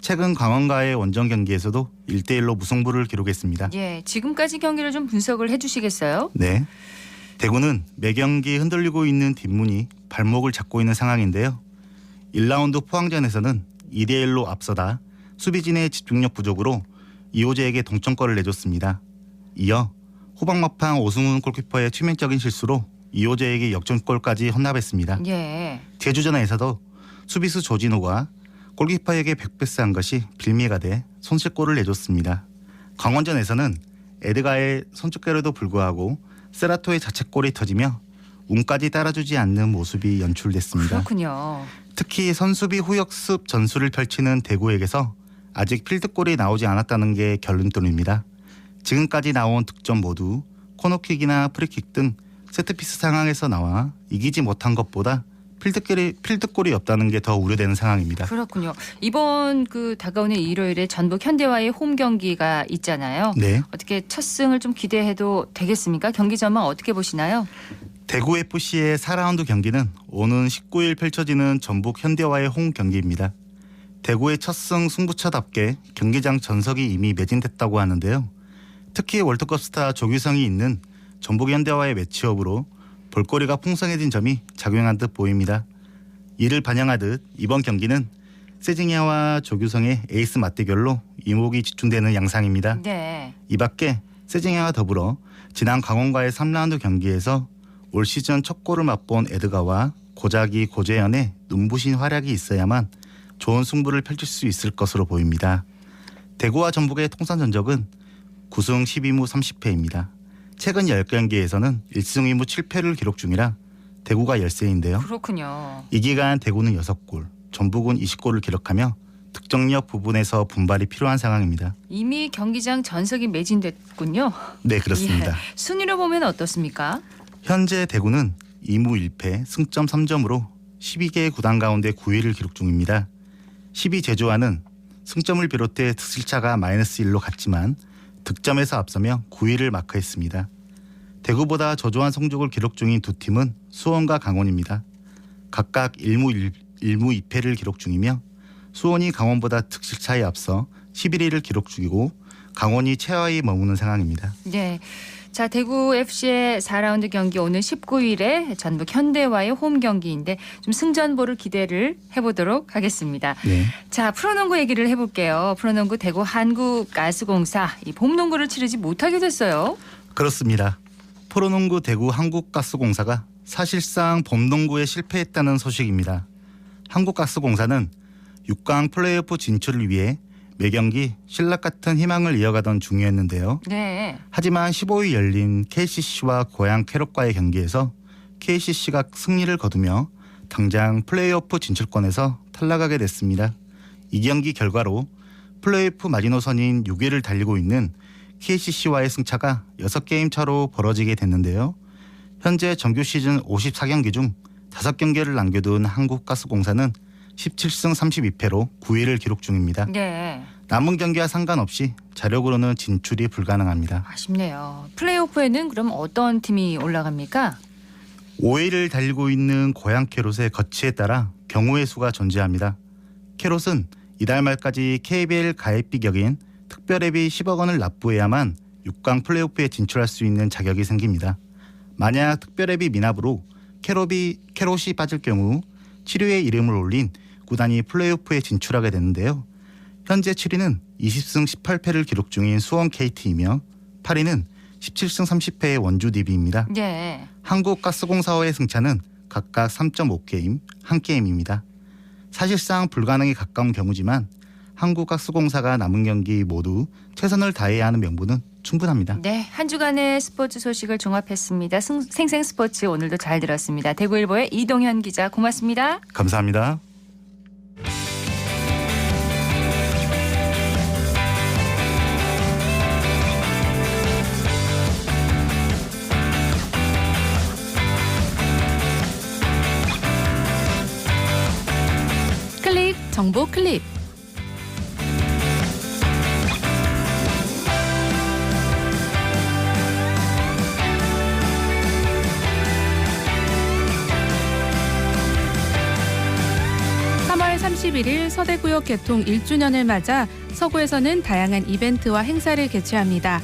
S15: 최근 강원과의 원정 경기에서도 1대1로 무승부를 기록했습니다.
S1: 예, 지금까지 경기를 좀 분석을 해주시겠어요?
S15: 네. 대구는 매 경기 흔들리고 있는 뒷문이 발목을 잡고 있는 상황인데요. 1라운드 포항전에서는 2대1로 앞서다 수비진의 집중력 부족으로 이호재에게 동점골을 내줬습니다. 이어 후방 막판 오승훈 골키퍼의 치명적인 실수로 이호재에게 역전골까지 헌납했습니다.
S1: 예.
S15: 제주전에서도 수비수 조진호가 골키퍼에게 백패스한 것이 빌미가 돼 손실골을 내줬습니다. 강원전에서는 에드가의 선축골에도 불구하고 세라토의 자책골이 터지며 운까지 따라주지 않는 모습이 연출됐습니다.
S1: 그렇군요.
S15: 특히 선수비 후역습 전술을 펼치는 대구에게서 아직 필드골이 나오지 않았다는 게 결론점입니다. 지금까지 나온 득점 모두 코너킥이나 프리킥 등 세트피스 상황에서 나와 이기지 못한 것보다 필드골이 없다는 게 더 우려되는 상황입니다.
S1: 그렇군요. 이번 다가오는 일요일에 전북 현대와의 홈 경기가 있잖아요.
S15: 네.
S1: 어떻게 첫 승을 좀 기대해도 되겠습니까? 경기 전망 어떻게 보시나요?
S15: 대구 FC의 4라운드 경기는 오는 19일 펼쳐지는 전북 현대와의 홈 경기입니다. 대구의 첫 승 승부처답게 경기장 전석이 이미 매진됐다고 하는데요. 특히 월드컵 스타 조규성이 있는 전북 현대와의 매치업으로 볼거리가 풍성해진 점이 작용한 듯 보입니다. 이를 반영하듯 이번 경기는 세징야와 조규성의 에이스 맞대결로 이목이 집중되는 양상입니다.
S1: 네.
S15: 이 밖에 세징야와 더불어 지난 강원과의 3라운드 경기에서 올 시즌 첫 골을 맛본 에드가와 고작이 고재현의 눈부신 활약이 있어야만 좋은 승부를 펼칠 수 있을 것으로 보입니다. 대구와 전북의 통산 전적은 9승 12무 30패입니다. 최근 10경기에서는 1승 2무 7패를 기록 중이라 대구가 열세인데요.
S1: 그렇군요.
S15: 이 기간 대구는 6골, 전북은 20골을 기록하며 득점력 부분에서 분발이 필요한 상황입니다.
S1: 이미 경기장 전석이 매진됐군요.
S15: 네, 그렇습니다.
S1: 예. 순위로 보면 어떻습니까?
S15: 현재 대구는 2무 1패, 승점 3점으로 12개 구단 가운데 9위를 기록 중입니다. 10위 제주와는 승점을 비롯해 득실차가 마이너스 1로 갔지만 득점에서 앞서며 9위를 마크했습니다. 대구보다 저조한 성적을 기록 중인 두 팀은 수원과 강원입니다. 각각 1무 2패를 기록 중이며 수원이 강원보다 득실차에 앞서 11위를 기록 중이고 강원이 최하위에 머무는 상황입니다.
S1: 네. 자, 대구 FC의 4라운드 경기 오늘 19일에 전북 현대와의 홈 경기인데 좀 승전보를 기대를 해보도록 하겠습니다.
S15: 네.
S1: 자, 프로농구 얘기를 해볼게요. 프로농구 대구 한국가스공사 이 봄농구를 치르지 못하게 됐어요.
S15: 그렇습니다. 프로농구 대구 한국가스공사가 사실상 봄농구에 실패했다는 소식입니다. 한국가스공사는 6강 플레이오프 진출을 위해 매경기 신락 같은 희망을 이어가던 중이었는데요.
S1: 네.
S15: 하지만 15일 열린 KCC와 고양 캐럿과의 경기에서 KCC가 승리를 거두며 당장 플레이오프 진출권에서 탈락하게 됐습니다. 이 경기 결과로 플레이오프 마지노선인 6위를 달리고 있는 KCC와의 승차가 6게임 차로 벌어지게 됐는데요. 현재 정규 시즌 54경기 중 5경기를 남겨둔 한국가스공사는 17승 32패로 9위를 기록 중입니다.
S1: 네.
S15: 남은 경기와 상관없이 자력으로는 진출이 불가능합니다.
S1: 아쉽네요. 플레이오프에는 그럼 어떤 팀이 올라갑니까?
S15: 5위를 달리고 있는 고양 캐롯의 거치에 따라 경우의 수가 존재합니다. 캐롯은 이달 말까지 KBL 가입비 격인 특별회비 10억 원을 납부해야만 6강 플레이오프에 진출할 수 있는 자격이 생깁니다. 만약 특별회비 미납으로 캐롯이 빠질 경우 7위에 이름을 올린 구단이 플레이오프에 진출하게 되는데요. 현재 7위는 20승 18패를 기록 중인 수원 KT이며 8위는 17승 30패의 원주 DB입니다.
S1: 네.
S15: 한국가스공사와의 승차는 각각 3.5게임, 1게임입니다. 사실상 불가능에 가까운 경우지만 한국가스공사가 남은 경기 모두 최선을 다해야 하는 명분은 충분합니다.
S1: 네, 한 주간의 스포츠 소식을 종합했습니다. 생생 스포츠 오늘도 잘 들었습니다. 대구일보의 이동현 기자 고맙습니다.
S15: 감사합니다.
S13: 클릭 정보 클립. (3월 31일) 서대구역 개통 1주년을 맞아 서구에서는 다양한 이벤트와 행사를 개최합니다.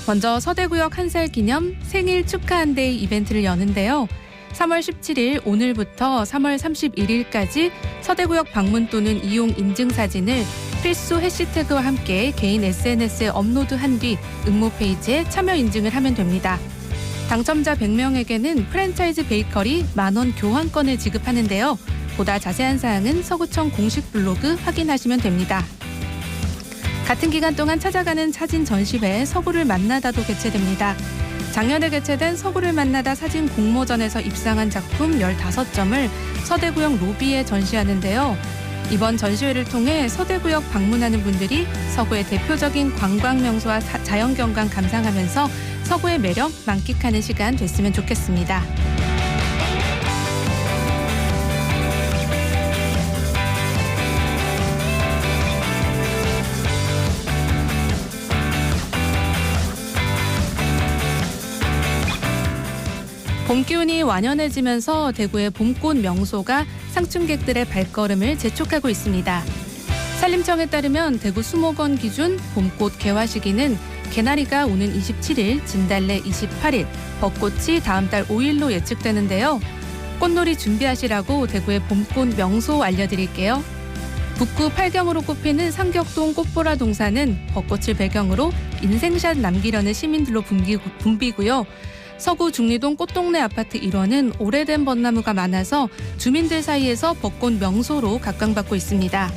S13: 먼저 서대구역 한살 기념 생일 축하한데이 이벤트를 여는데요. 3월 17일 오늘부터 3월 31일까지 서대구역 방문 또는 이용 인증 사진을 필수 해시태그와 함께 개인 SNS에 업로드한 뒤 응모 페이지에 참여 인증을 하면 됩니다. 당첨자 100명에게는 프랜차이즈 베이커리 만원 교환권을 지급하는데요. 보다 자세한 사항은 서구청 공식 블로그 확인하시면 됩니다. 같은 기간 동안 찾아가는 사진 전시회 서구를 만나다도 개최됩니다. 작년에 개최된 서구를 만나다 사진 공모전에서 입상한 작품 15점을 서대구역 로비에 전시하는데요. 이번 전시회를 통해 서대구역 방문하는 분들이 서구의 대표적인 관광 명소와 자연경관 감상하면서 서구의 매력 만끽하는 시간 됐으면 좋겠습니다. 봄 기운이 완연해지면서 대구의 봄꽃 명소가 상춘객들의 발걸음을 재촉하고 있습니다. 산림청에 따르면 대구 수목원 기준 봄꽃 개화 시기는 개나리가 오는 27일, 진달래 28일, 벚꽃이 다음 달 5일로 예측되는데요. 꽃놀이 준비하시라고 대구의 봄꽃 명소 알려드릴게요. 북구 8경으로 꼽히는 상격동 꽃보라 동산은 벚꽃을 배경으로 인생샷 남기려는 시민들로 붐비고요. 서구 중리동 꽃동네 아파트 1호는 오래된 벚나무가 많아서 주민들 사이에서 벚꽃 명소로 각광받고 있습니다.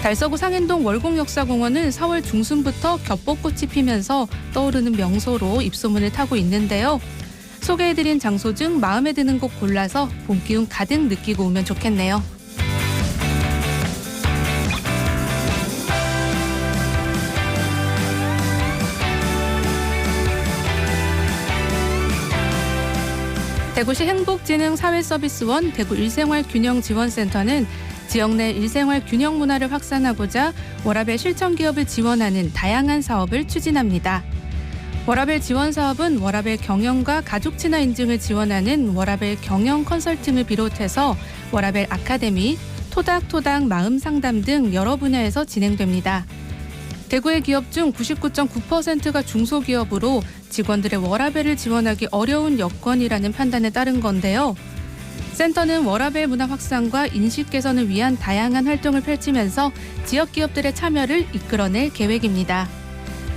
S13: 달서구 상인동 월곡역사공원은 4월 중순부터 겹벚꽃이 피면서 떠오르는 명소로 입소문을 타고 있는데요. 소개해드린 장소 중 마음에 드는 곳 골라서 봄 기운 가득 느끼고 오면 좋겠네요. 대구시 행복진흥사회서비스원 대구 일생활균형지원센터는 지역 내 일생활 균형 문화를 확산하고자 워라밸 실천기업을 지원하는 다양한 사업을 추진합니다. 워라밸 지원 사업은 워라밸 경영과 가족 친화 인증을 지원하는 워라밸 경영 컨설팅을 비롯해서 워라밸 아카데미, 토닥토닥 마음 상담 등 여러 분야에서 진행됩니다. 대구의 기업 중 99.9%가 중소기업으로 직원들의 워라밸을 지원하기 어려운 여건이라는 판단에 따른 건데요. 센터는 워라밸 문화 확산과 인식 개선을 위한 다양한 활동을 펼치면서 지역 기업들의 참여를 이끌어낼 계획입니다.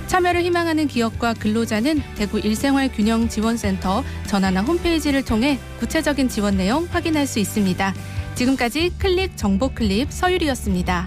S13: 참여를 희망하는 기업과 근로자는 대구 일생활균형지원센터 전화나 홈페이지를 통해 구체적인 지원 내용 확인할 수 있습니다. 지금까지 클릭 정보 클립 서유리였습니다.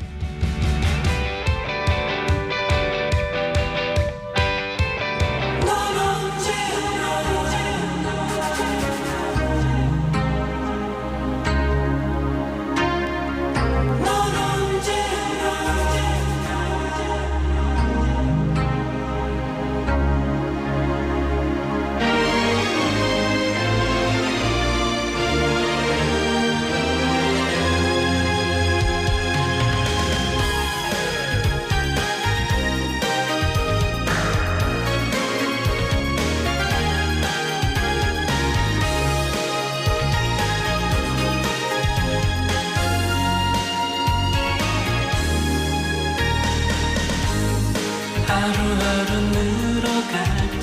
S16: 하루하루 늘어갈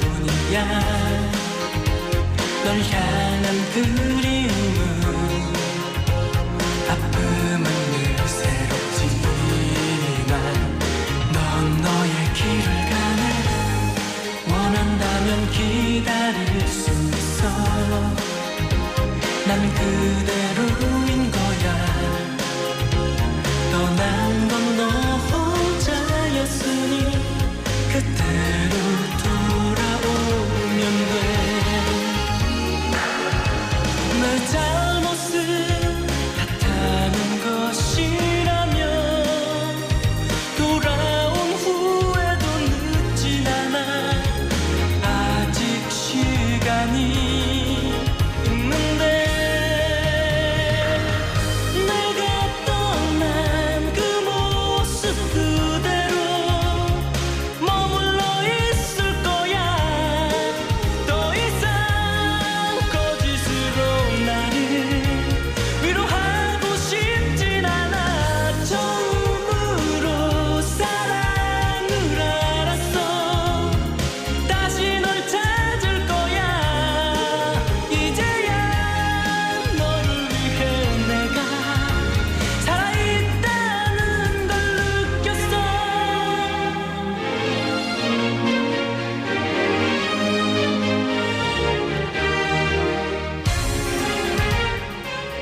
S16: 뿐이야. 널 향한 그리움은 아픔은 늘 새롭지만 넌 너의 길을 가네. 원한다면 기다릴 수 있어. 난 그대로인 거야. 떠난 건 너 혼자였으니 그대로 두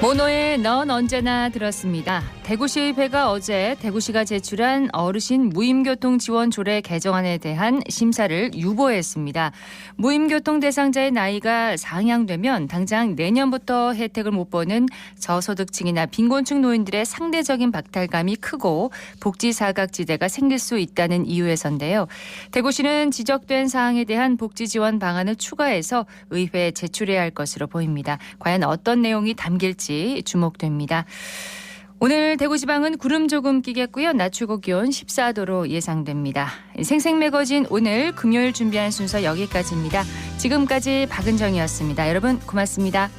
S1: 모노의 넌 언제나 들었습니다. 대구시의회가 어제 대구시가 제출한 어르신 무임교통 지원 조례 개정안에 대한 심사를 유보했습니다. 무임교통 대상자의 나이가 상향되면 당장 내년부터 혜택을 못 보는 저소득층이나 빈곤층 노인들의 상대적인 박탈감이 크고 복지 사각지대가 생길 수 있다는 이유에서인데요. 대구시는 지적된 사항에 대한 복지 지원 방안을 추가해서 의회에 제출해야 할 것으로 보입니다. 과연 어떤 내용이 담길지 주목됩니다. 오늘 대구지방은 구름 조금 끼겠고요. 낮 최고 기온 14도로 예상됩니다. 생생매거진 오늘 금요일 준비한 순서 여기까지입니다. 지금까지 박은정이었습니다. 여러분 고맙습니다.